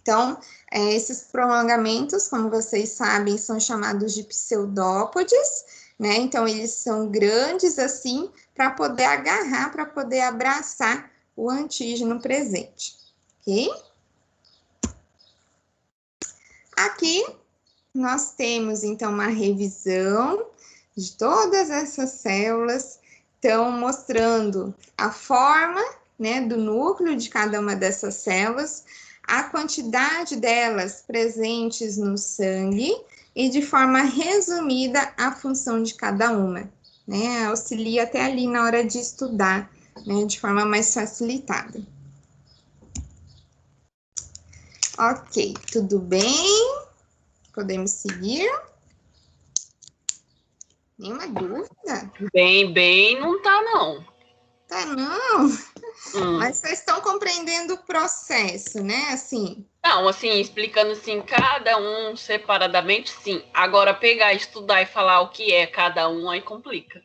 Então, esses prolongamentos, como vocês sabem, são chamados de pseudópodes, né? Então, eles são grandes assim, para poder agarrar, para poder abraçar o antígeno presente, ok? Aqui, nós temos, então, uma revisão de todas essas células, então, mostrando a forma, né, do núcleo de cada uma dessas células, a quantidade delas presentes no sangue e, de forma resumida, a função de cada uma, né, auxilia até ali na hora de estudar, né, de forma mais facilitada. Ok, tudo bem? Podemos seguir? Nenhuma dúvida? Bem, não tá, não. Tá, não? Mas vocês estão compreendendo o processo, né? Assim. Não, assim, explicando assim, cada um separadamente, sim. Agora, pegar, estudar e falar o que é cada um, aí complica.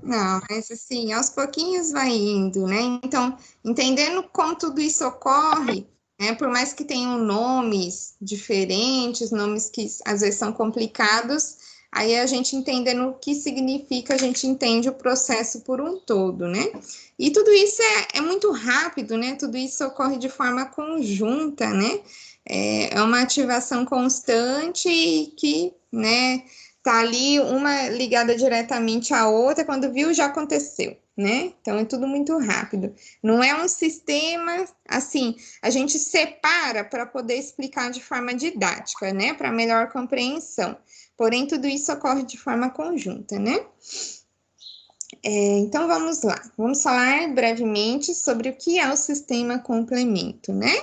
Não, mas assim, aos pouquinhos vai indo, né? Então, entendendo como tudo isso ocorre, né? Por mais que tenham nomes diferentes, nomes que às vezes são complicados, aí a gente entendendo o que significa, a gente entende o processo por um todo, né? E tudo isso é muito rápido, né? Tudo isso ocorre de forma conjunta, né? É uma ativação constante que, né? Tá ali uma ligada diretamente à outra, quando viu já aconteceu, né? Então é tudo muito rápido. Não é um sistema assim, a gente separa para poder explicar de forma didática, né? Para melhor compreensão. Porém, tudo isso ocorre de forma conjunta, né? Então vamos lá. Vamos falar brevemente sobre o que é o sistema complemento, né?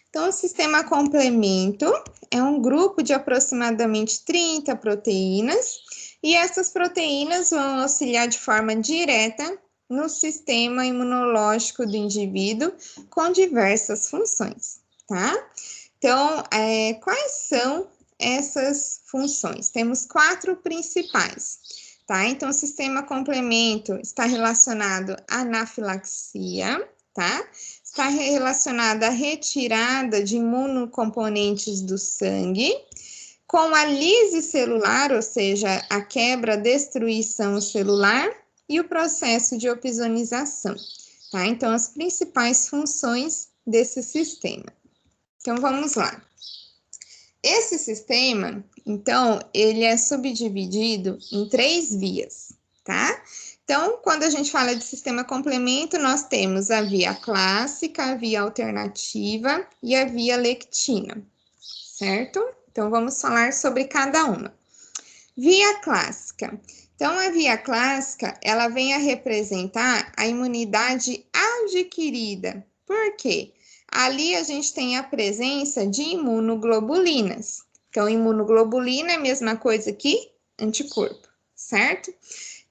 Então, o sistema complemento é um grupo de aproximadamente 30 proteínas, e essas proteínas vão auxiliar de forma direta no sistema imunológico do indivíduo com diversas funções, tá? Então, quais são essas funções? Temos 4 principais, tá? Então, o sistema complemento está relacionado à anafilaxia, tá? Está relacionada à retirada de imunocomponentes do sangue, com a lise celular, ou seja, a quebra, destruição celular, e o processo de opsonização, tá? Então, as principais funções desse sistema. Então, vamos lá. Esse sistema, então, ele é subdividido em 3 vias, tá? Então, quando a gente fala de sistema complemento, nós temos a via clássica, a via alternativa e a via lectina, certo? Então, vamos falar sobre cada uma. Via clássica. Então, a via clássica, ela vem a representar a imunidade adquirida. Por quê? Ali a gente tem a presença de imunoglobulinas. Então, imunoglobulina é a mesma coisa que anticorpo, certo?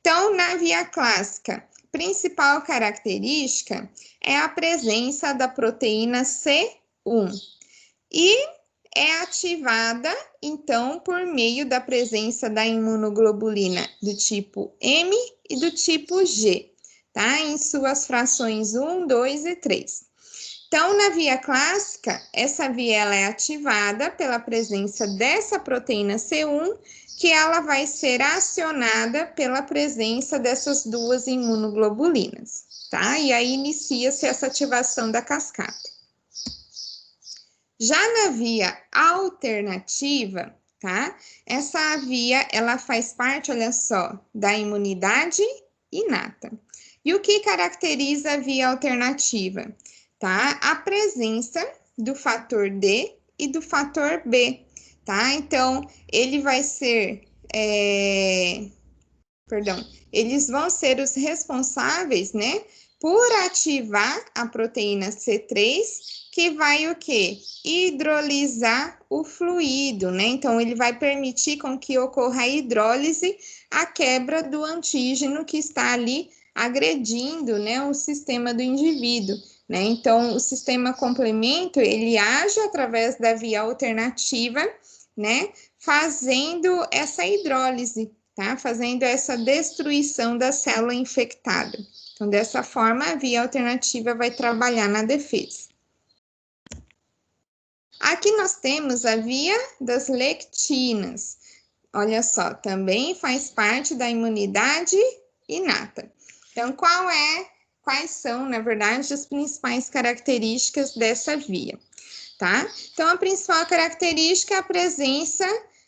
Então, na via clássica, principal característica é a presença da proteína C1 e é ativada, então, por meio da presença da imunoglobulina do tipo M e do tipo G, tá? Em suas frações 1, 2 e 3. Então, na via clássica, essa via ela é ativada pela presença dessa proteína C1, que ela vai ser acionada pela presença dessas 2 imunoglobulinas, tá? E aí inicia-se essa ativação da cascata. Já na via alternativa, tá? Essa via, ela faz parte, olha só, da imunidade inata. E o que caracteriza a via alternativa? Tá? A presença do fator D e do fator B, tá? Então, ele vai ser, eles vão ser os responsáveis, né, por ativar a proteína C3, que vai o quê? Hidrolisar o fluido, né? Então, ele vai permitir com que ocorra a hidrólise, a quebra do antígeno que está ali agredindo, né, o sistema do indivíduo, né? Então, o sistema complemento, ele age através da via alternativa, né, fazendo essa hidrólise, tá? Fazendo essa destruição da célula infectada. Então, dessa forma, a via alternativa vai trabalhar na defesa. Aqui nós temos a via das lectinas. Olha só, também faz parte da imunidade inata. Então, quais são, na verdade, as principais características dessa via, tá? Então, a principal característica é a presença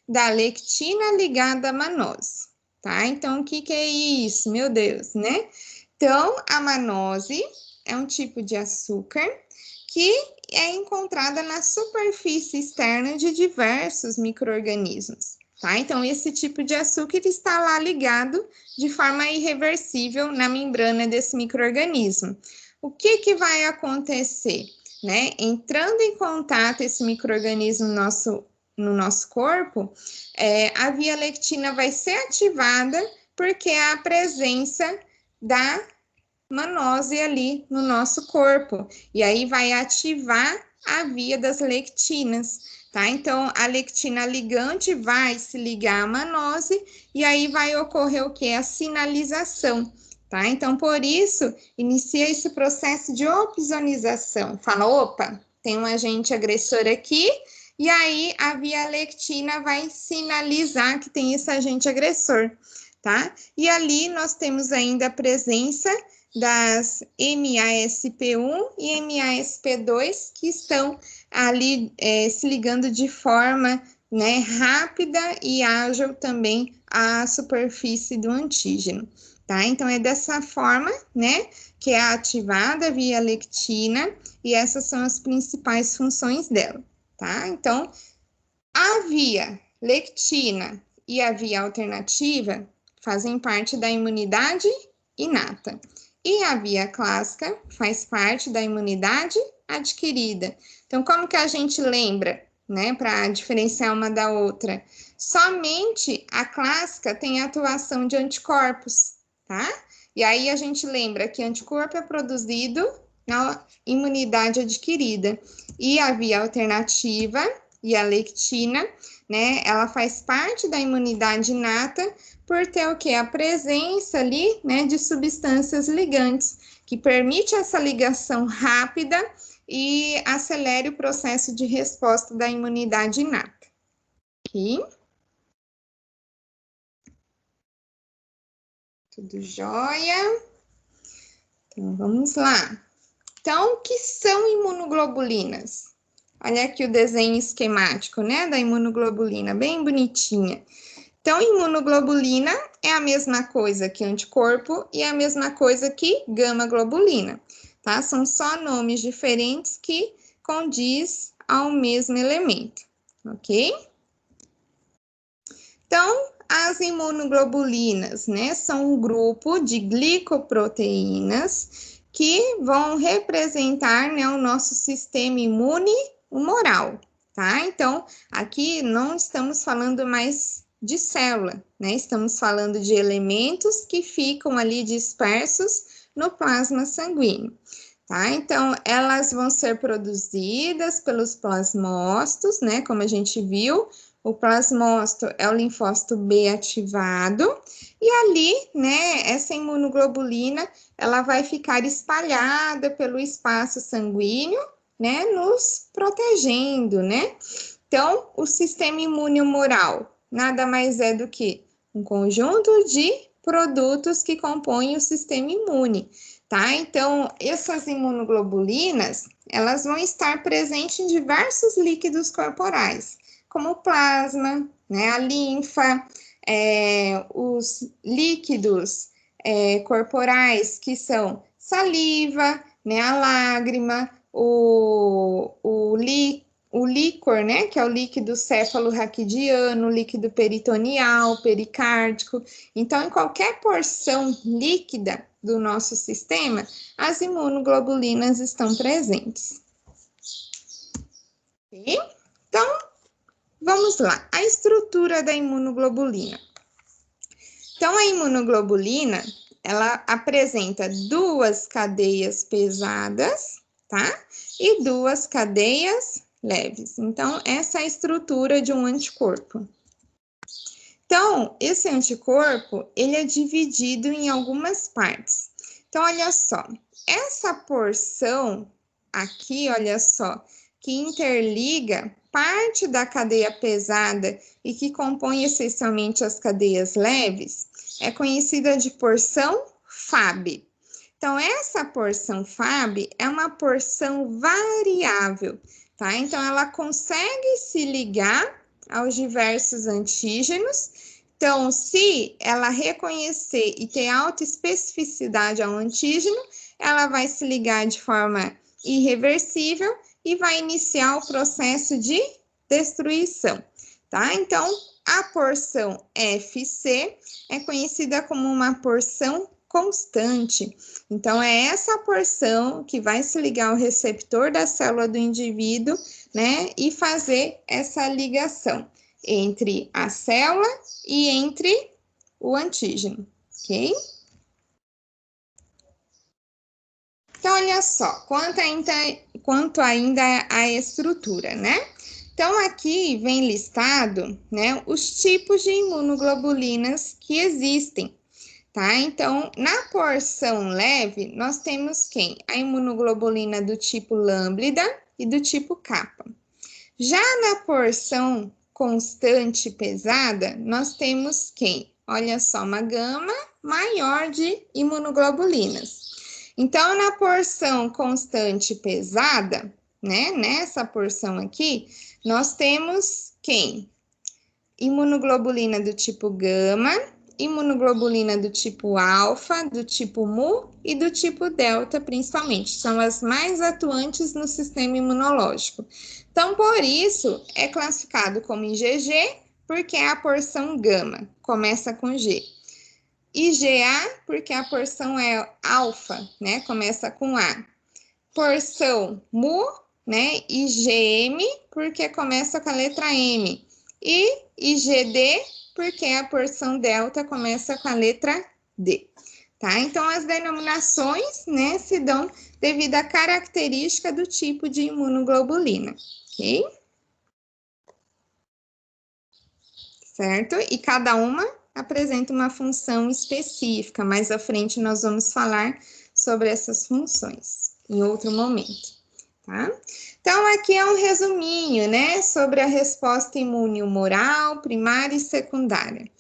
da lectina ligada à manose, tá? Então, o que é isso? Meu Deus, né? Então, a manose é um tipo de açúcar que é encontrada na superfície externa de diversos micro-organismos, tá? Então, esse tipo de açúcar está lá ligado de forma irreversível na membrana desse micro-organismo. O que vai acontecer, né? Entrando em contato esse micro-organismo no nosso no nosso corpo, a via lectina vai ser ativada porque há a presença da manose ali no nosso corpo. E aí vai ativar a via das lectinas, tá? Então, a lectina ligante vai se ligar à manose e aí vai ocorrer o quê? A sinalização, tá? Então, por isso, inicia esse processo de opsonização. Fala, opa, tem um agente agressor aqui, e aí a via lectina vai sinalizar que tem esse agente agressor, tá? E ali nós temos ainda a presença das MASP1 e MASP2 que estão ali se ligando de forma, né, rápida e ágil também à superfície do antígeno, tá? Então, é dessa forma, né, que é ativada a via lectina e essas são as principais funções dela, tá? Então, a via lectina e a via alternativa fazem parte da imunidade inata. E a via clássica faz parte da imunidade adquirida. Então, como que a gente lembra, né, para diferenciar uma da outra? Somente a clássica tem atuação de anticorpos, tá? E aí a gente lembra que anticorpo é produzido na imunidade adquirida. E a via alternativa e a lectina, né, ela faz parte da imunidade inata, por ter o quê? A presença ali, né, de substâncias ligantes, que permite essa ligação rápida e acelere o processo de resposta da imunidade inata. Aqui. Tudo jóia? Então, vamos lá. Então, o que são imunoglobulinas? Olha aqui o desenho esquemático, né, da imunoglobulina, bem bonitinha. Então, imunoglobulina é a mesma coisa que anticorpo e a mesma coisa que gama-globulina, tá? São só nomes diferentes que condiz ao mesmo elemento, ok? Então, as imunoglobulinas, né, são um grupo de glicoproteínas que vão representar, né, o nosso sistema imune humoral, tá? Então, aqui não estamos falando mais de célula, né? Estamos falando de elementos que ficam ali dispersos no plasma sanguíneo, tá? Então, elas vão ser produzidas pelos plasmócitos, né? Como a gente viu, o plasmócito é o linfócito B ativado, e ali, né, essa imunoglobulina, ela vai ficar espalhada pelo espaço sanguíneo, né, nos protegendo, né? Então, o sistema imune humoral nada mais é do que um conjunto de produtos que compõem o sistema imune, tá? Então, essas imunoglobulinas, elas vão estar presentes em diversos líquidos corporais, como o plasma, né, a linfa, os líquidos corporais, que são saliva, né, a lágrima, o líquor, né, que é o líquido céfalo-raquidiano, líquido peritoneal, pericárdico. Então, em qualquer porção líquida do nosso sistema, as imunoglobulinas estão presentes. Okay? Então, vamos lá. A estrutura da imunoglobulina. Então, a imunoglobulina, ela apresenta duas cadeias pesadas, tá? E duas cadeias leves. Então, essa é a estrutura de um anticorpo. Então, esse anticorpo, ele é dividido em algumas partes. Então, olha só, essa porção aqui, olha só, que interliga parte da cadeia pesada e que compõe essencialmente as cadeias leves, é conhecida de porção Fab. Então, essa porção Fab é uma porção variável, tá? Então, ela consegue se ligar aos diversos antígenos. Então, se ela reconhecer e ter alta especificidade ao antígeno, ela vai se ligar de forma irreversível e vai iniciar o processo de destruição, tá? Então, a porção FC é conhecida como uma porção constante. Então, é essa porção que vai se ligar ao receptor da célula do indivíduo, né, e fazer essa ligação entre a célula e entre o antígeno, ok? Então, olha só, quanto ainda à estrutura, né? Então, aqui vem listado, né, os tipos de imunoglobulinas que existem, tá? Então, na porção leve, nós temos quem? A imunoglobulina do tipo lambda e do tipo kappa. Já na porção constante pesada, nós temos quem? Olha só, uma gama maior de imunoglobulinas. Então, na porção constante pesada, né, nessa porção aqui, nós temos quem? Imunoglobulina do tipo gama, imunoglobulina do tipo alfa, do tipo mu e do tipo delta, principalmente. São as mais atuantes no sistema imunológico. Então, por isso, é classificado como IgG, porque é a porção gama, começa com G. IgA, porque a porção é alfa, né, começa com A. Porção mu, né, IgM, porque começa com a letra M. E IgD, porque a porção delta começa com a letra D, tá? Então, as denominações, né, se dão devido à característica do tipo de imunoglobulina, ok? Certo? E cada uma apresenta uma função específica. Mais à frente, nós vamos falar sobre essas funções em outro momento, tá? Então, aqui é um resuminho, né, sobre a resposta imune humoral, primária e secundária,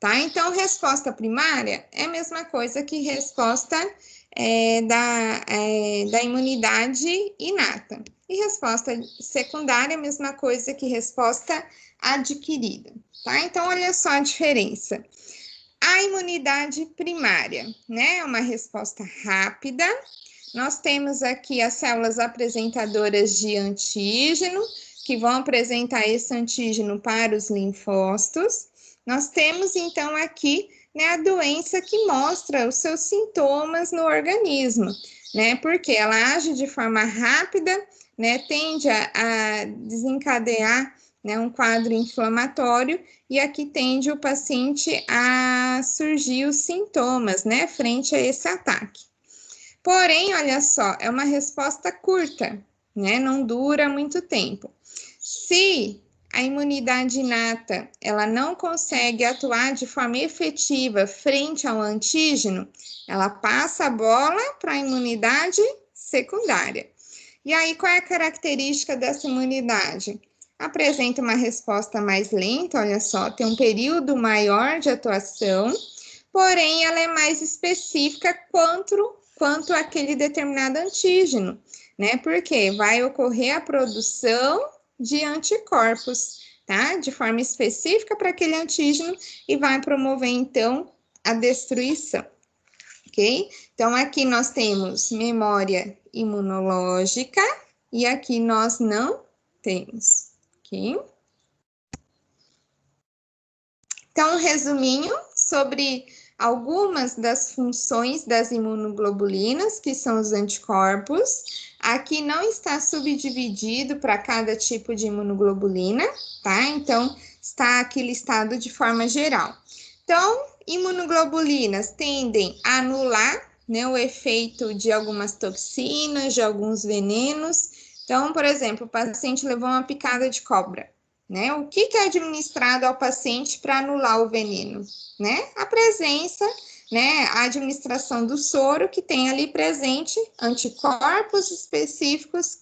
tá? Então, resposta primária é a mesma coisa que resposta da imunidade inata. E resposta secundária é a mesma coisa que resposta adquirida, tá? Então, olha só a diferença. A imunidade primária, né, é uma resposta rápida. Nós temos aqui as células apresentadoras de antígeno, que vão apresentar esse antígeno para os linfócitos. Nós temos, então, aqui, né, a doença que mostra os seus sintomas no organismo, né, porque ela age de forma rápida, né, tende a desencadear, né, um quadro inflamatório, e aqui tende o paciente a surgir os sintomas, né, frente a esse ataque. Porém, olha só, é uma resposta curta, né? Não dura muito tempo. Se a imunidade inata, ela não consegue atuar de forma efetiva frente ao antígeno, ela passa a bola para a imunidade secundária. E aí, qual é a característica dessa imunidade? Apresenta uma resposta mais lenta, olha só, tem um período maior de atuação, porém, ela é mais específica quanto àquele determinado antígeno, né? Porque vai ocorrer a produção de anticorpos, tá? De forma específica para aquele antígeno e vai promover, então, a destruição, ok? Então, aqui nós temos memória imunológica e aqui nós não temos, ok? Então, um resuminho sobre algumas das funções das imunoglobulinas, que são os anticorpos. Aqui não está subdividido para cada tipo de imunoglobulina, tá? Então, está aqui listado de forma geral. Então, imunoglobulinas tendem a anular, né, o efeito de algumas toxinas, de alguns venenos. Então, por exemplo, o paciente levou uma picada de cobra, né? O que é administrado ao paciente para anular o veneno? Né? A presença, né, a administração do soro que tem ali presente anticorpos específicos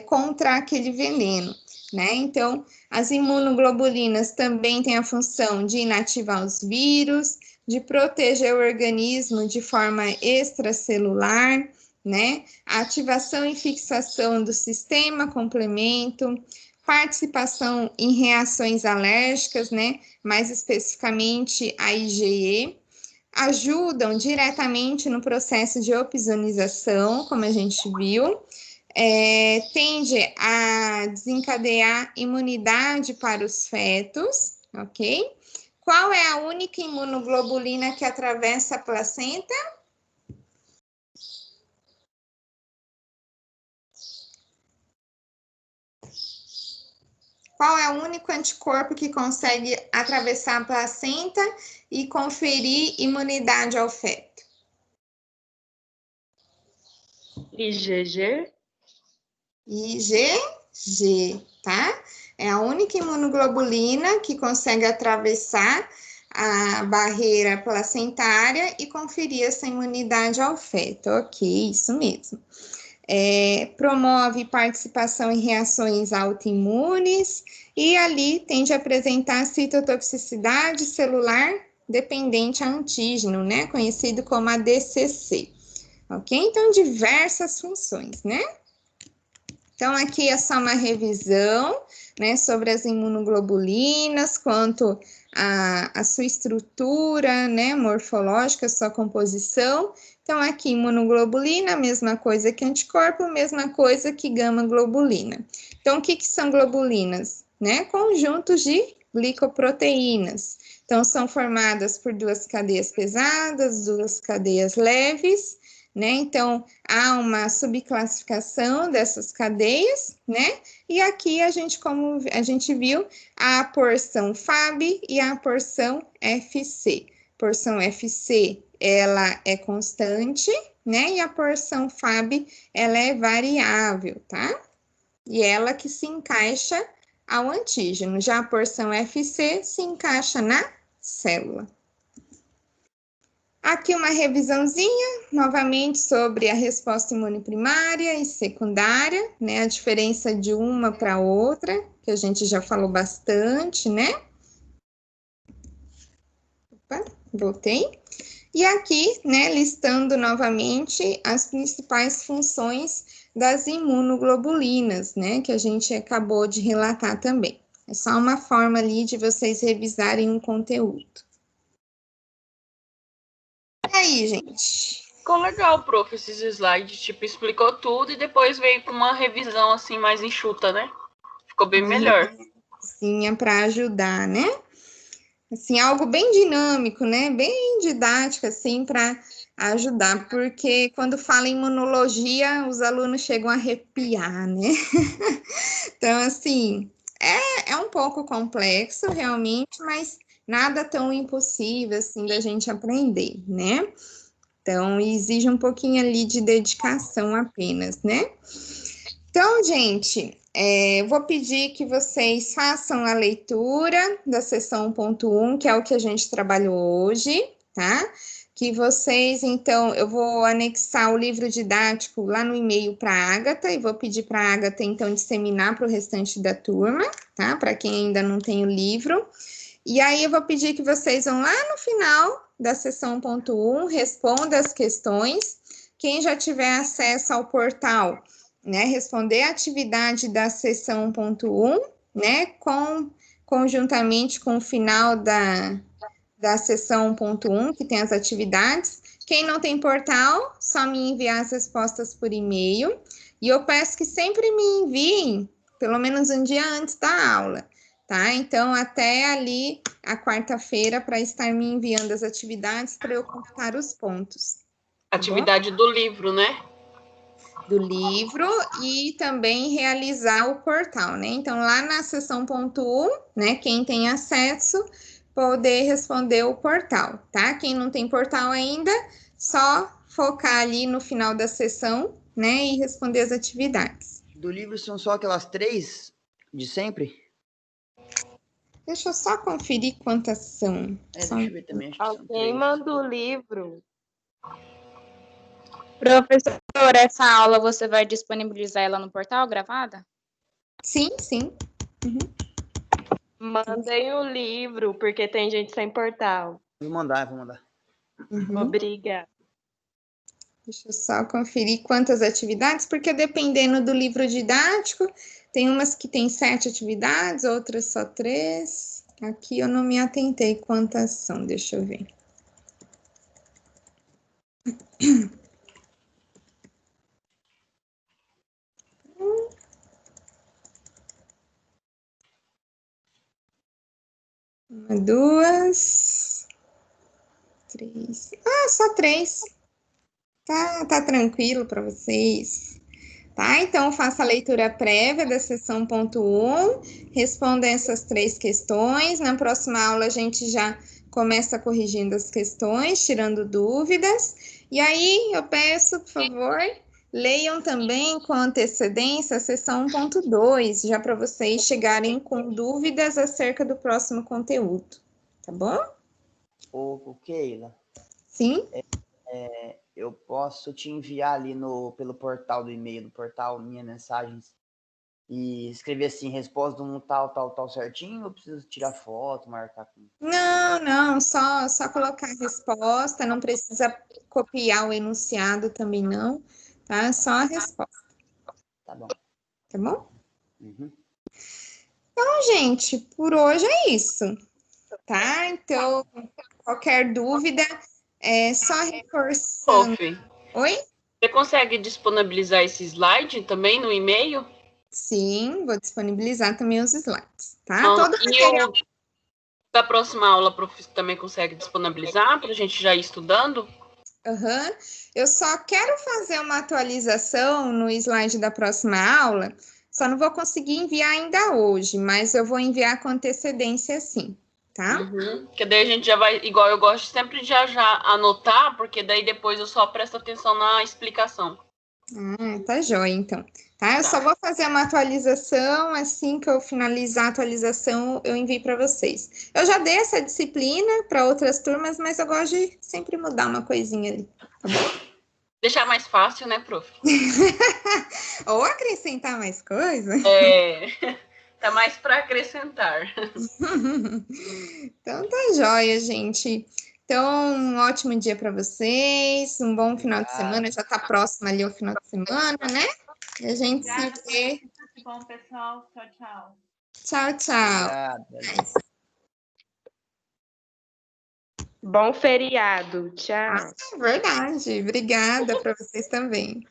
contra aquele veneno, né? Então, as imunoglobulinas também têm a função de inativar os vírus, de proteger o organismo de forma extracelular, né? A ativação e fixação do sistema complemento, participação em reações alérgicas, né? Mais especificamente a IgE, ajudam diretamente no processo de opsonização, como a gente viu, tende a desencadear imunidade para os fetos, ok? qual é a única imunoglobulina que atravessa a placenta? Qual é o único anticorpo que consegue atravessar a placenta e conferir imunidade ao feto? IgG. IgG, tá? É a única imunoglobulina que consegue atravessar a barreira placentária e conferir essa imunidade ao feto. Ok, isso mesmo. Promove participação em reações autoimunes e ali tende a apresentar citotoxicidade celular dependente a antígeno, né? Conhecido como ADCC. Ok? Então, diversas funções, né? Então, aqui é só uma revisão, né, sobre as imunoglobulinas, quanto a sua estrutura, né, morfológica, sua composição. Então, aqui, imunoglobulina, mesma coisa que anticorpo, mesma coisa que gama-globulina. Então, o que são globulinas? Né? Conjuntos de glicoproteínas. Então, são formadas por duas cadeias pesadas, duas cadeias leves, né? Então, há uma subclassificação dessas cadeias, né? E aqui a gente, como a gente viu, a porção FAB e a porção FC. Porção FC, ela é constante, né? E a porção FAB, ela é variável, tá? E ela que se encaixa ao antígeno. Já a porção FC se encaixa na célula. Aqui uma revisãozinha, novamente, sobre a resposta imune primária e secundária, né? A diferença de uma para outra, que a gente já falou bastante, né? Opa, voltei. E aqui, né, listando novamente as principais funções das imunoglobulinas, né? Que a gente acabou de relatar também. É só uma forma ali de vocês revisarem um conteúdo. E aí, gente? Ficou legal, prof, esses slides, tipo, explicou tudo e depois veio com uma revisão, assim, mais enxuta, né? Ficou bem melhor. Sim, é para ajudar, né? Assim, algo bem dinâmico, né? Bem didático, assim, para ajudar, porque quando fala em imunologia, os alunos chegam a arrepiar, né? Então, assim, é um pouco complexo, realmente, mas nada tão impossível, assim, da gente aprender, né? Então, exige um pouquinho ali de dedicação apenas, né? Então, gente, vou pedir que vocês façam a leitura da sessão 1.1, que é o que a gente trabalhou hoje, tá? Que vocês, então, eu vou anexar o livro didático lá no e-mail para a Agatha, e vou pedir para a Agatha, então, disseminar para o restante da turma, tá? Para quem ainda não tem o livro. E aí eu vou pedir que vocês vão lá no final da sessão 1.1, respondam as questões. Quem já tiver acesso ao portal, né, responder a atividade da sessão 1.1, né, conjuntamente com o final da sessão 1.1, que tem as atividades. Quem não tem portal, só me enviar as respostas por e-mail. E eu peço que sempre me enviem, pelo menos um dia antes da aula, tá? Então, até ali a quarta-feira, para estar me enviando as atividades para eu contar os pontos. Tá Atividade do livro, né? Do livro e também realizar o portal, né? Então, lá na sessão 1.1, né? Quem tem acesso, poder responder o portal, tá? Quem não tem portal ainda, só focar ali no final da sessão, né? E responder as atividades. Do livro são só aquelas 3 de sempre? Deixa eu só conferir quantas são. Deixa eu ver também, acho que são Alguém 3. manda o livro. Professor, essa aula você vai disponibilizar ela no portal gravada? Sim, sim. Uhum. Mandem o livro, porque tem gente sem portal. Vou mandar. Uhum. Obrigada. Deixa eu só conferir quantas atividades, porque dependendo do livro didático, tem umas que tem 7 atividades, outras só 3. Aqui eu não me atentei quantas são, deixa eu ver. 2, 3. Ah, só 3. Tá tranquilo para vocês. Tá? Então, faça a leitura prévia da sessão ponto 1, responda essas 3 questões. Na próxima aula, a gente já começa corrigindo as questões, tirando dúvidas. E aí, eu peço, por favor, leiam também com antecedência a sessão 1.2, já para vocês chegarem com dúvidas acerca do próximo conteúdo. Tá bom? Ô, Keila. Sim? Eu posso te enviar ali pelo portal do e-mail, do portal Minha Mensagens, e escrever assim, resposta um tal certinho, ou preciso tirar foto, marcar com... Não, só colocar a resposta, não precisa copiar o enunciado também não, tá? Só a resposta. Tá bom. Tá bom? Uhum. Então, gente, por hoje é isso, tá? Então, qualquer dúvida, é só reforçando. Prof, Oi? você consegue disponibilizar esse slide também no e-mail? Sim, vou disponibilizar também os slides, tá? Ah, Todo o material. o da próxima aula, prof, também consegue disponibilizar para a gente já ir estudando? Uhum. Eu só quero fazer uma atualização no slide da próxima aula, só não vou conseguir enviar ainda hoje, mas eu vou enviar com antecedência sim, tá? Uhum. Que daí a gente já vai, igual eu gosto sempre de já anotar, porque daí depois eu só presto atenção na explicação. Tá jóia, então. Tá? Eu só vou fazer uma atualização, assim que eu finalizar a atualização, eu envio para vocês. Eu já dei essa disciplina para outras turmas, mas eu gosto de sempre mudar uma coisinha ali, tá bom? Deixar mais fácil, né, prof? Ou acrescentar mais coisa. Tá mais para acrescentar. Então tá jóia, gente. Então, um ótimo dia para vocês, um bom final de semana. Já tá próximo ali o final de semana, né? E a gente se vê. Tudo bom, pessoal? Tchau, tchau. Tchau, tchau. Obrigado. Bom feriado. Tchau. Verdade. Obrigada para vocês também.